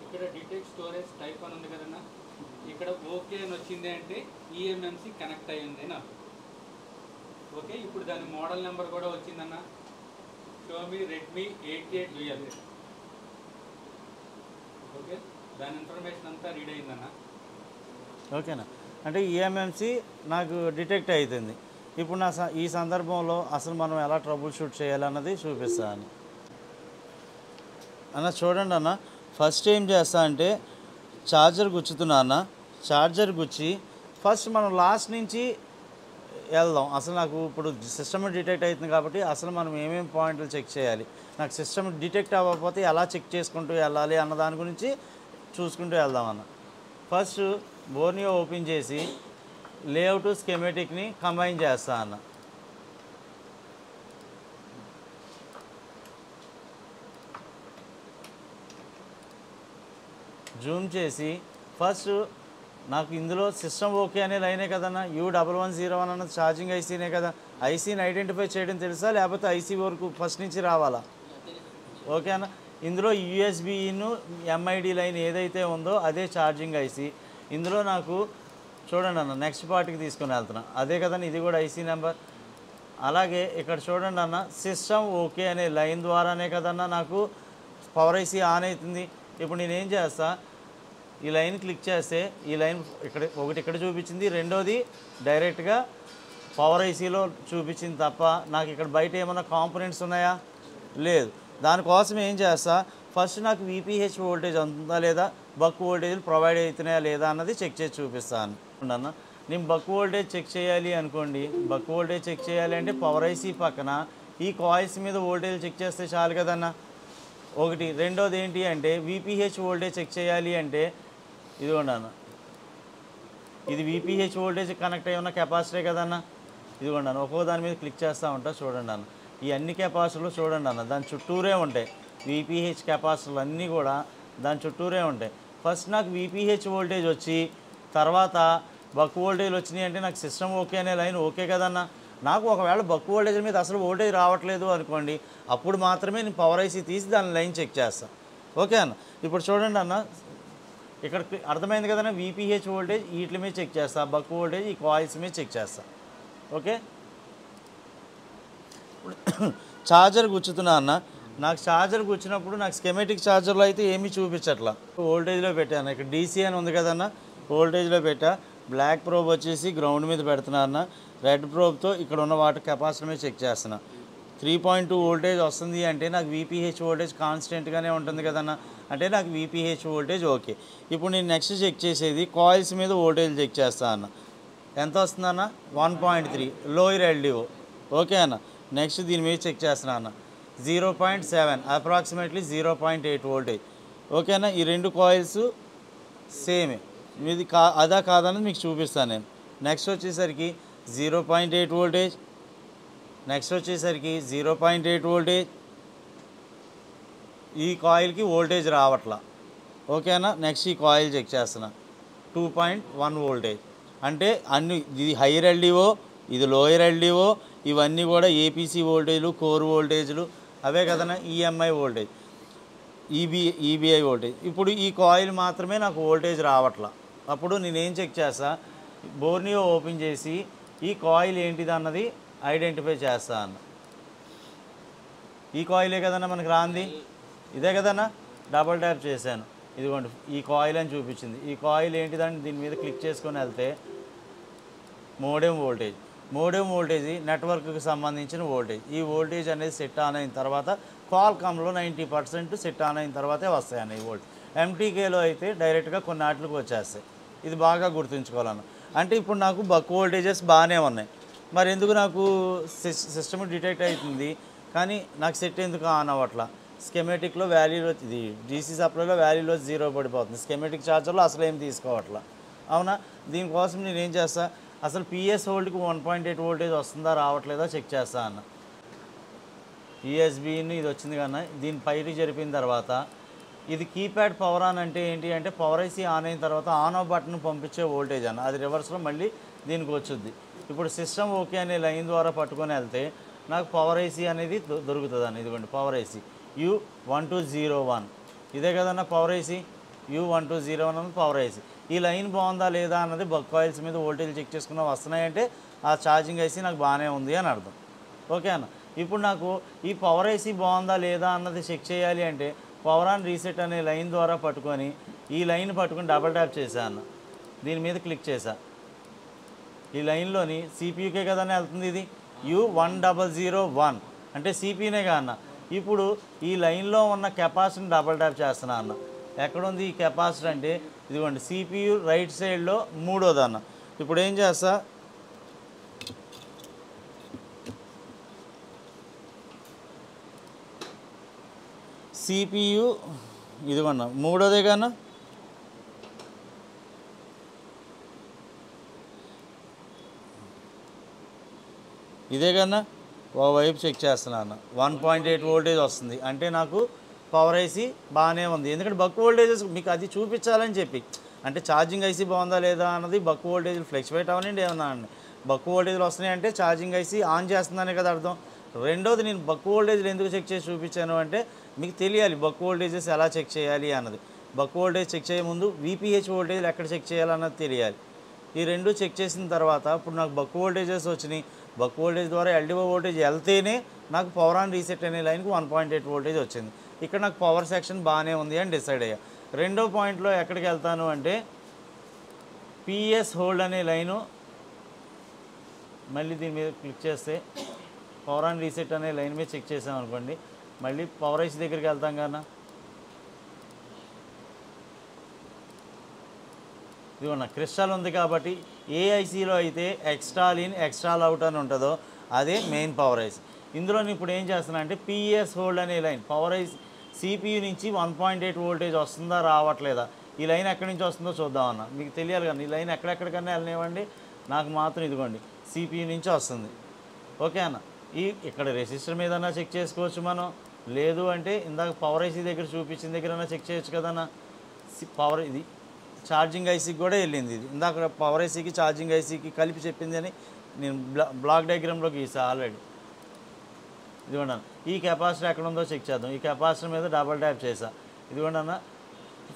ఇక్కడ డిటెక్ట్ స్టోరేజ్ టైప్ అని ఉంది కదన్నా, ఇక్కడ ఓకే అని వచ్చింది అంటే ఈఎంఎంసీ కనెక్ట్ అయ్యింది అని అర్థం. ఓకే. ఇప్పుడు దాని మోడల్ నెంబర్ కూడా వచ్చిందన్న, షోమీ రెడ్మీ 88 డ్యూయల్. ఓకే. దాని ఇన్ఫర్మేషన్ అంతా రీడ్ అయిందన్న. ఓకేనా? అంటే ఈఎంఎంసీ నాకు డిటెక్ట్ అవుతుంది. ఇప్పుడు ఈ సందర్భంలో అసలు మనం ఎలా ట్రబుల్ షూట్ చేయాలన్నది చూపిస్తాను అన్న. చూడండి అన్న, ఫస్ట్ ఏం చేస్తా అంటే ఛార్జర్ గుచ్చుతున్నా అన్న. ఛార్జర్ గుచ్చి ఫస్ట్ మనం లాస్ట్ నుంచి వెళ్దాం. అసలు నాకు ఇప్పుడు సిస్టమ్ డిటెక్ట్ అవుతుంది కాబట్టి అసలు మనం ఏమేమి పాయింట్లు చెక్ చేయాలి, నాకు సిస్టమ్ డిటెక్ట్ అవ్వకపోతే ఎలా చెక్ చేసుకుంటూ వెళ్ళాలి అన్న దాని గురించి చూసుకుంటూ వెళ్దాం అన్న. ఫస్ట్ బోర్నియో ఓపెన్ చేసి లేఅవుట్ స్కెమెటిక్ని కంబైన్ చేస్తా అన్న. జూమ్ చేసి ఫస్ట్ నాకు ఇందులో సిస్టమ్ ఓకే అనే లైనే కదన్నా, U1101 అన్నది ఛార్జింగ్ ఐసీనే కదా. ఐసీని ఐడెంటిఫై చేయడం తెలుసా లేకపోతే ఐసీ వరకు ఫస్ట్ నుంచి రావాలా? ఓకే అన్న. ఇందులో యూఎస్బిను ఎంఐడి లైన్ ఏదైతే ఉందో అదే ఛార్జింగ్ ఐసీ. ఇందులో నాకు చూడండి అన్న, నెక్స్ట్ పార్ట్కి తీసుకొని వెళ్తున్నా, అదే కదండి ఇది కూడా ఐసీ నెంబర్. అలాగే ఇక్కడ చూడండి అన్న, సిస్టమ్ ఓకే అనే లైన్ ద్వారానే కదన్నా నాకు పవర్ ఐసీ ఆన్ అవుతుంది. ఇప్పుడు నేనేం చేస్తా, ఈ లైన్ క్లిక్ చేస్తే ఈ లైన్ ఒకటి ఇక్కడ చూపించింది, రెండోది డైరెక్ట్గా పవర్ ఐసీలో చూపించింది తప్ప నాకు ఇక్కడ బయట ఏమైనా కాంపోనెంట్స్ ఉన్నాయా? లేదు. దానికోసం ఏం చేస్తా, ఫస్ట్ నాకు వీపీహెచ్ వోల్టేజ్ అందుతుందా లేదా, బక్ వోల్టేజ్లు ప్రొవైడ్ అవుతున్నాయా లేదా అన్నది చెక్ చేసి చూపిస్తాను అన్న. నేను బక్ వోల్టేజ్ చెక్ చేయాలి అనుకోండి, బక్ వోల్టేజ్ చెక్ చేయాలి అంటే పవర్ ఐసీ పక్కన ఈ కాయిల్స్ మీద వోల్టేజ్ చెక్ చేస్తే చాలు కదన్నా, ఒకటి. రెండోది ఏంటి అంటే వీపీహెచ్ వోల్టేజ్ చెక్ చేయాలి అంటే ఇదిగోండి అన్న, ఇది వీపీహెచ్ వోల్టేజ్ కనెక్ట్ అయి ఉన్న కెపాసిటీ కదన్నా, ఇదిగోండి అన్న. ఒక్కో దాని మీద క్లిక్ చేస్తూ ఉంటా చూడండి అన్న. ఈ అన్ని కెపాసిటర్లు చూడండి అన్న, దాని చుట్టూరే ఉంటాయి. వీపీహెచ్ కెపాసిటర్లు అన్నీ కూడా దాని చుట్టూరే ఉంటాయి. ఫస్ట్ నాకు వీపీహెచ్ వోల్టేజ్ వచ్చి తర్వాత బక్ వోల్టేజ్ వచ్చినాయి అంటే నాకు సిస్టమ్ ఓకే అనే లైన్ ఓకే కదన్నా. నాకు ఒకవేళ బక్ వోల్టేజ్ మీద అసలు వోల్టేజ్ రావట్లేదు అనుకోండి, అప్పుడు మాత్రమే నేను పవర్ ఐసీ తీసి దాని లైన్ చెక్ చేస్తాను. ఓకే అన్న. ఇప్పుడు చూడండి అన్న, ఇక్కడ అర్థమైంది కదన్నా, వీపీహెచ్ వోల్టేజ్ వీటి మీద చెక్ చేస్తా, బక్ వోల్టేజ్ ఈ కాయిల్స్ మీద చెక్ చేస్తా. ఓకే. ఛార్జర్ గుచ్చుతున్నా అన్న, నాకు ఛార్జర్ గుచ్చినప్పుడు నాకు స్కెమెటిక్ ఛార్జర్లో అయితే ఏమీ చూపించట్లా, వోల్టేజ్లో పెట్టాను. ఇక్కడ డీసీ అని ఉంది కదన్న, వోల్టేజ్లో పెట్టా. బ్లాక్ ప్రోబ్ వచ్చేసి గ్రౌండ్ మీద పెడుతున్నా అన్న, రెడ్ ప్రోబ్తో ఇక్కడ ఉన్న వాటర్ కెపాసిటీ మీద చెక్ చేస్తున్నా. 3.2 వోల్టేజ్ వస్తుంది అంటే నాకు వీపీహెచ్ వోల్టేజ్ కాన్స్టెంట్గానే ఉంటుంది కదన్న, అంటే నాకు వీపీహెచ్ వోల్టేజ్ ఓకే. ఇప్పుడు నేను నెక్స్ట్ చెక్ చేసేది కాయిల్స్ మీద వోల్టేజ్ చెక్ చేస్తా అన్న. ఎంత వస్తుందన్న? 1.3 లోయర్ ఎల్డిఓ. ఓకే అన్న. నెక్స్ట్ దీని మీద చెక్ చేస్తున్నా అన్న, 0.7 అప్రాక్సిమేట్లీ 0.8 వోల్టేజ్. ఓకేనా. ఈ రెండు కాయిల్స్ సేమే, మీది అదా కాదన్నది మీకు చూపిస్తాను నేను. నెక్స్ట్ వచ్చేసరికి 0.8 వోల్టేజ్, నెక్స్ట్ వచ్చేసరికి 0.8 వోల్టేజ్. ఈ కాయిల్కి వోల్టేజ్ రావట్లా. ఓకేనా. నెక్స్ట్ ఈ కాయిల్ చెక్ చేస్తున్నా, 2.1 వోల్టేజ్. అంటే ఇది హైయర్ ఎల్డిఓ, ఇది లోయర్ ఎల్డిఓ, ఇవన్నీ కూడా ఏపీసీ వోల్టేజ్లు, కోర్ వోల్టేజ్లు అవే కదన్నా. EMI voltage, ఈబీఐ voltage. ఇప్పుడు ఈ కాయిల్ మాత్రమే నాకు వోల్టేజ్ రావట్లా. అప్పుడు నేనేం చెక్ చేస్తా, బోర్నియో ఓపెన్ చేసి ఈ కాయిల్ ఏంటిది అన్నది ఐడెంటిఫై చేస్తా అన్న. ఈ కాయిలే కదన్నా మనకు రాంది, ఇదే కదన్నా. డబల్ ట్యాప్ చేశాను, ఇదిగోండి ఈ కాయిల్ అని చూపించింది. ఈ కాయిల్ ఏంటిదని దీని మీద క్లిక్ చేసుకొని వెళ్తే మోడెం వోల్టేజ్. మోడెం వోల్టేజ్ నెట్వర్క్కి సంబంధించిన వోల్టేజ్. ఈ వోల్టేజ్ అనేది సెట్ ఆన్ అయిన తర్వాత క్వాల్కామ్లో 90% సెట్ ఆన్ అయిన తర్వాతే వస్తాయన్న ఈ వోల్టేజ్. ఎంటీకేలో అయితే డైరెక్ట్గా కొన్ని వాటికి వచ్చేస్తాయి. ఇది బాగా గుర్తుంచుకోవాలన్న. అంటే ఇప్పుడు నాకు బక్ వోల్టేజెస్ బాగానే ఉన్నాయి, మరి ఎందుకు నాకు సిస్టమ్ డిటెక్ట్ అవుతుంది కానీ నాకు సెట్ ఎందుకు ఆన్ అవ్వట్లా? స్కెమెటిక్లో వాల్యూలో ఇది డీసీ సప్లైలో వాల్యూలో 0 పడిపోతుంది, స్కెమెటిక్ ఛార్జర్లో అసలు ఏం తీసుకోవట్లా. అవునా. దీనికోసం నేను ఏం చేస్తా, అసలు పిఎస్ హోల్డ్కి 1.8 వోల్టేజ్ వస్తుందా రావట్లేదా చెక్ చేస్తా అన్న. యూఎస్బీని ఇది వచ్చింది కన్నా, దీని పైకి జరిపిన తర్వాత ఇది కీప్యాడ్ పవర్ ఆన్ అంటే ఏంటి అంటే పవర్ ఐసీ ఆన్ అయిన తర్వాత ఆన్ ఆఫ్ బటన్ పంపించే వోల్టేజ్ అన్న, అది రివర్స్లో మళ్ళీ దీనికి వచ్చుద్ది. ఇప్పుడు సిస్టమ్ ఓకే అనే లైన్ ద్వారా పట్టుకొని వెళ్తే నాకు పవర్ ఐసీ అనేది దొరుకుతుంది అన్న. ఇదిగోండి పవర్ ఐసీ U1201, ఇదే కదన్న పవర్ ఐసీ. U1201 అన్నది పవర్ ఐసీ. ఈ లైన్ బాగుందా లేదా అన్నది బక్ కాయిల్స్ మీద వోల్టేజ్ చెక్ చేసుకున్నా వస్తున్నాయంటే ఆ ఛార్జింగ్ ఐసీ నాకు బాగానే ఉంది అని అర్థం. ఓకే అన్న. ఇప్పుడు నాకు ఈ పవర్ ఐసీ బాగుందా లేదా అన్నది చెక్ చేయాలి అంటే పవర్ ఆన్ రీసెట్ అనే లైన్ ద్వారా పట్టుకొని ఈ లైన్ పట్టుకొని డబల్ ట్యాప్ చేశా అన్న. దీని మీద క్లిక్ చేశా. ఈ లైన్లోని సిపియూకే కదనే వెళ్తుంది, ఇది U1001 అంటే సిపియూనేగా అన్న. ఇప్పుడు ఈ లైన్లో ఉన్న కెపాసిటీని డబల్ ట్యాప్ చేస్తున్నా అన్న. ఎక్కడుంది ఈ కెపాసిటీ అంటే ఇదిగోండి సిపియు రైట్ సైడ్లో మూడోది అన్న. ఇప్పుడు ఏం చేస్తా, సిపియు ఇదిగోన్న మూడోదే కన్నా, ఇదే కన్నా ఓవైపు చెక్ చేస్తున్నా అన్న. 1.8 వోల్టేజ్ వస్తుంది అంటే నాకు పవర్ ఐసీ బాగానే ఉంది. ఎందుకంటే బక్ వోల్టేజెస్ మీకు అది చూపించాలని చెప్పి, అంటే ఛార్జింగ్ ఐసీ బాగుందా లేదా అన్నది బక్ వోల్టేజ్లు ఫ్లక్చువేట్ అవ్వనండి ఏమన్నా అండి. బక్ వోల్టేజ్లు వస్తున్నాయంటే ఛార్జింగ్ ఐసీ ఆన్ చేస్తుందనే కదా అర్థం. రెండోది నేను బక్ వోల్టేజ్లు ఎందుకు చెక్ చేసి చూపించాను అంటే మీకు తెలియాలి బక్ వోల్టేజెస్ ఎలా చెక్ చేయాలి అన్నది. బక్ వోల్టేజ్ చెక్ చేయ ముందు వీపీహెచ్ వోల్టేజ్లు ఎక్కడ చెక్ చేయాలన్నది తెలియాలి. ఈ రెండు చెక్ చేసిన తర్వాత ఇప్పుడు నాకు బక్ వోల్టేజెస్ వచ్చినాయి, బక్ వోల్టేజ్ ద్వారా ఎల్డిఓ వోల్టేజ్ వెళ్తేనే నాకు పవర్ ఆన్ రీసెట్ అనే లైన్కి 1.8 వోల్టేజ్ వచ్చింది. ఇక్కడ నాకు పవర్ సెక్షన్ బాగానే ఉంది అని డిసైడ్ అయ్యా. రెండో పాయింట్లో ఎక్కడికి వెళ్తాను అంటే పిఎస్ హోల్డ్ అనే లైను, మళ్ళీ దీని మీద క్లిక్ చేస్తే పవర్ ఆన్ రీసెట్ అనే లైన్ మీద చెక్ చేసాం అనుకోండి, మళ్ళీ పవర్ ఐసీ దగ్గరికి వెళ్తాం కన్నా. ఇదిగోండి క్రిస్టల్ ఉంది కాబట్టి ఏ ఐసీలో అయితే ఎక్స్ట్రాల్ ఇన్ ఎక్స్ట్రాల్ అవుట్ అని ఉంటుందో అదే మెయిన్ పవర్ ఐసీ. ఇందులో నేను ఇప్పుడు ఏం చేస్తున్నా అంటే పిఎస్ హోల్డ్ అనే లైన్ పవర్ ఐసీ సిపియు నుంచి 1.8 వోల్టేజ్ వస్తుందా రావట్లేదా, ఈ లైన్ ఎక్కడి నుంచి వస్తుందో చూద్దామన్నా. మీకు తెలియాలి కానీ ఈ లైన్ ఎక్కడెక్కడికన్నా వెళ్ళనివ్వండి, నాకు మాత్రం ఇదిగోండి సిపియు నుంచి వస్తుంది. ఓకే అన్న. ఇక్కడ రెసిస్టర్ మీదన్నా చెక్ చేసుకోవచ్చు మనం, లేదు అంటే ఇందాక పవర్ ఐసీ దగ్గర చూపించిన దగ్గరన్నా చెక్ చేయొచ్చు కదన్నా. పవర్ ఇది ఛార్జింగ్ ఐసీకి కూడా వెళ్ళింది. ఇది ఇందాక పవర్ ఐసీకి ఛార్జింగ్ ఐసీకి కలిపి చెప్పింది అని నేను బ్లాక్ డయాగ్రామ్లో గీసా ఆల్రెడీ. ఇదిగోండి అన్న, ఈ కెపాసిటర్ ఎక్కడ ఉందో చెక్ చేద్దాం. ఈ కెపాసిటర్ మీద డబల్ ట్యాప్ చేసా. ఇదిగోండి అన్న,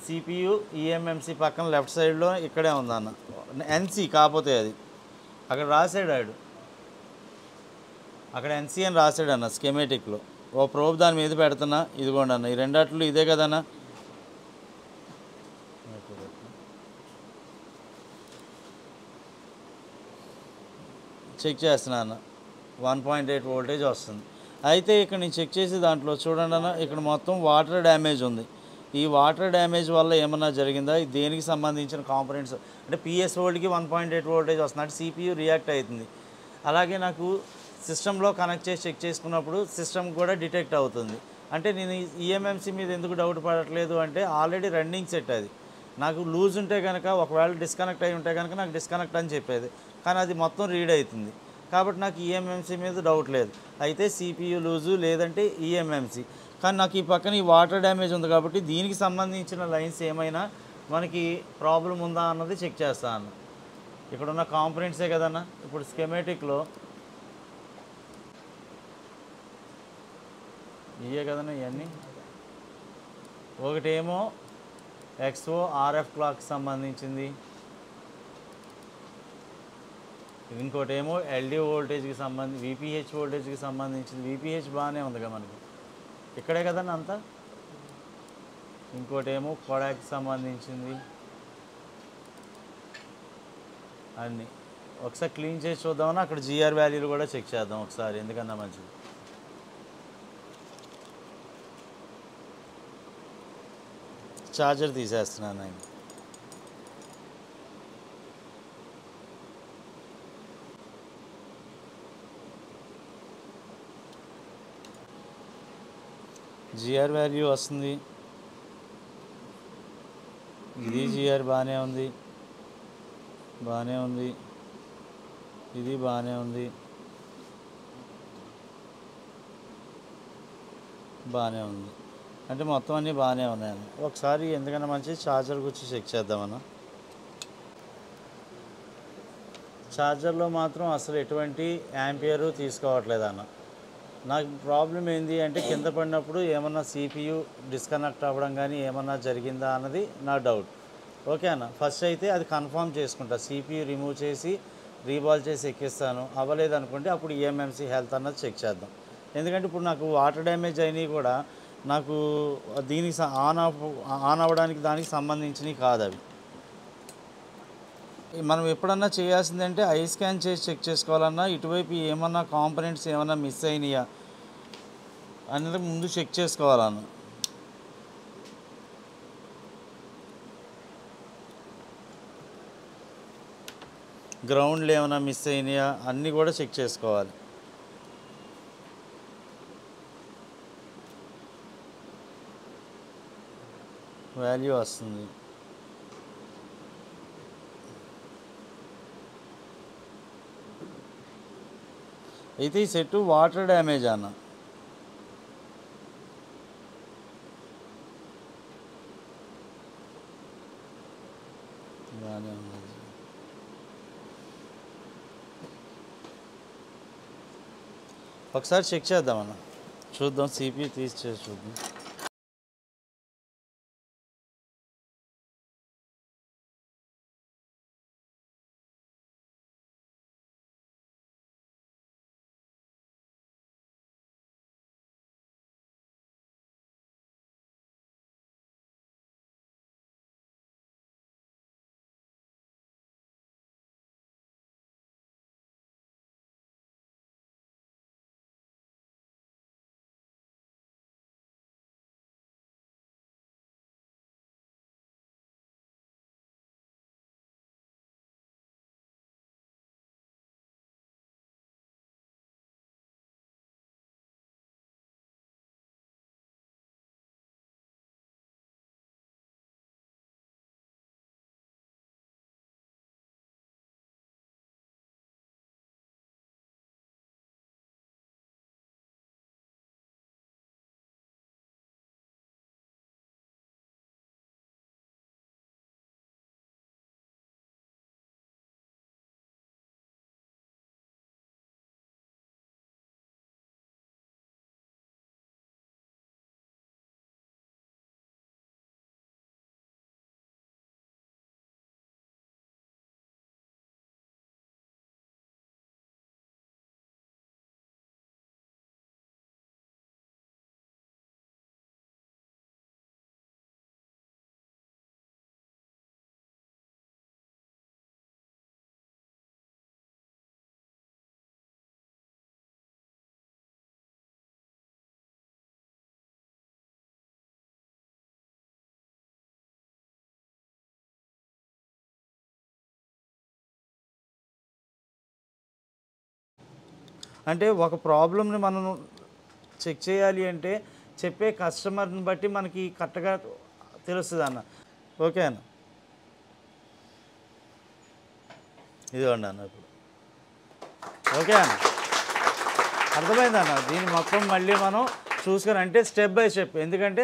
సిపియు ఈఎంఎంసి పక్కన లెఫ్ట్ సైడ్లో ఇక్కడే ఉందన్న, ఎన్సి కాకపోతే అది అక్కడ రాసాడు ఆడు, అక్కడ ఎన్సి అని రాసాడు అన్న స్కెమేటిక్లో. ఓ ప్రోబ్ దాని మీద పెడుతున్నా. ఇదిగోండి అన్న, ఈ రెండాట్లు ఇదే కదన్నా. చెక్ చేస్తున్నా అన్న, 1.8 వోల్టేజ్ వస్తుంది. అయితే ఇక్కడ నేను చెక్ చేసి దాంట్లో చూడండి అన్న, ఇక్కడ మొత్తం వాటర్ డ్యామేజ్ ఉంది. ఈ వాటర్ డ్యామేజ్ వల్ల ఏమన్నా జరిగిందా, దేనికి సంబంధించిన కాంపోనెంట్స్ అంటే పిఎస్ వోల్ట్కి 1.8 వోల్టేజ్ వస్తుంది అంటే సిపియు రియాక్ట్ అవుతుంది. అలాగే నాకు సిస్టంలో కనెక్ట్ చేసి చెక్ చేసుకున్నప్పుడు సిస్టమ్ కూడా డిటెక్ట్ అవుతుంది. అంటే నేను ఈఎంఎంసి మీద ఎందుకు డౌట్ పడట్లేదు అంటే ఆల్రెడీ రన్నింగ్ సెట్ అది. నాకు లూజ్ ఉంటే కనుక ఒకవేళ డిస్కనెక్ట్ అయి ఉంటే కనుక నాకు డిస్కనెక్ట్ అని చెప్పేది, కానీ అది మొత్తం రీడ్ అవుతుంది. కాబట్టి నాకు ఈఎంఎంసి మీద డౌట్ లేదు. అయితే సిపియు లూజు లేదంటే ఈఎంఎంసి. కానీ నాకు ఈ పక్కన ఈ వాటర్ డ్యామేజ్ ఉంది కాబట్టి దీనికి సంబంధించిన లైన్స్ ఏమైనా మనకి ప్రాబ్లం ఉందా అన్నది చెక్ చేస్తా అన్న. ఇక్కడున్న కాంపోనెంట్సే కదన్నా. ఇప్పుడు స్కెమేటిక్లో ఇవే కదన్నా ఇవన్నీ. ఒకటేమో ఎక్స్ఓ ఆర్ఎఫ్ క్లాక్కి సంబంధించింది, ఇంకోటి ఏమో ఎల్డి వోల్టేజ్కి సంబంధించి విపిహెచ్ వోల్టేజ్కి సంబంధించింది. విపిహెచ్ బాగానే ఉందిగా మనకి, ఇక్కడే కదన్నా అంతా. ఇంకోటి ఏమో కొడాక్కి సంబంధించింది అన్నీ. ఒకసారి క్లీన్ చేసి చూద్దామన్నా, అక్కడ జిఆర్ వాల్యూలు కూడా చెక్ చేద్దాం ఒకసారి, ఎందుకన్నా మంచిది. ఛార్జర్ తీసేస్తున్నాను నేను. జిఆర్ వాల్యూ వస్తుంది, ఇది జిఆర్ బాగానే ఉంది, బాగానే ఉంది, ఇది బాగానే ఉంది, బాగానే ఉంది. అంటే మొత్తం అన్నీ బాగానే ఉన్నాయన్న. ఒకసారి ఎందుకన్నా మంచి ఛార్జర్ గురించి చెక్ చేద్దామన్నా. ఛార్జర్లో మాత్రం అసలు ఎటువంటి యాంపియరు తీసుకోవట్లేదన్న. నాకు ప్రాబ్లం ఏంది అంటే కింద పడినప్పుడు ఏమన్నా సిపియు డిస్కనెక్ట్ అవ్వడం కానీ ఏమన్నా జరిగిందా అన్నది నా డౌట్. ఓకే అన్న, ఫస్ట్ అయితే అది కన్ఫర్మ్ చేసుకుంటా. సిపియు రిమూవ్ చేసి రీబాల్ చేసి ఎక్కిస్తాను. అవ్వలేదు అనుకుంటే అప్పుడు ఈఎంఎంసి హెల్త్ అన్నది చెక్ చేద్దాం. ఎందుకంటే ఇప్పుడు నాకు వాటర్ డ్యామేజ్ అయినవి కూడా నాకు దీనికి ఆన్ అవ్వడానికి దానికి సంబంధించినవి కాదు అవి. మనం ఎప్పుడన్నా చేయాల్సిందంటే ఐ స్కాన్ చేసి చెక్ చేసుకోవాలన్నా ఇటువైపు ఏమన్నా కాంపోనెంట్స్ ఏమన్నా మిస్ అయినాయా అనేది ముందు చెక్ చేసుకోవాలన్న. గ్రౌండ్లు ఏమైనా మిస్ అయినాయా అన్నీ కూడా చెక్ చేసుకోవాలి. వాల్యూ వస్తుంది. అయితే ఈ సెట్ వాటర్ డ్యామేజ్ అన్న. బాగానే ఉంది. ఒకసారి చెక్ చేద్దామన్న, చూద్దాం సిపియు తీసి చేసి చూద్దాం. అంటే ఒక ప్రాబ్లమ్ని మనం చెక్ చేయాలి అంటే చెప్పే కస్టమర్ని బట్టి మనకి కరెక్ట్గా తెలుస్తుంది అన్న. ఓకే అన్న, ఇదిగోండి అన్న ఇప్పుడు. ఓకే అన్న, అర్థమైందన్న. దీన్ని మొత్తం మళ్ళీ మనం చూసుకొని అంటే స్టెప్ బై స్టెప్, ఎందుకంటే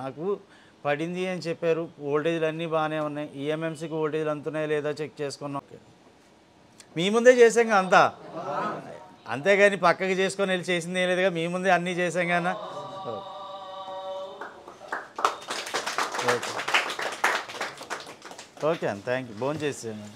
నాకు పడింది అని చెప్పారు, వోల్టేజ్లు అన్నీ బాగానే ఉన్నాయి, ఈఎంఎంసీకి వోల్టేజ్లు అంతున్నాయా లేదా చెక్ చేసుకున్నాం. మీ ముందే చేసాం అంతా, అంతేగాని పక్కకి చేసుకొని వెళ్ళి చేసింది ఏం లేదుగా, మీ ముందే అన్నీ చేసాం కానీ. ఓకే ఓకే అన్న, థ్యాంక్ యూ. భోజనం చేసాను.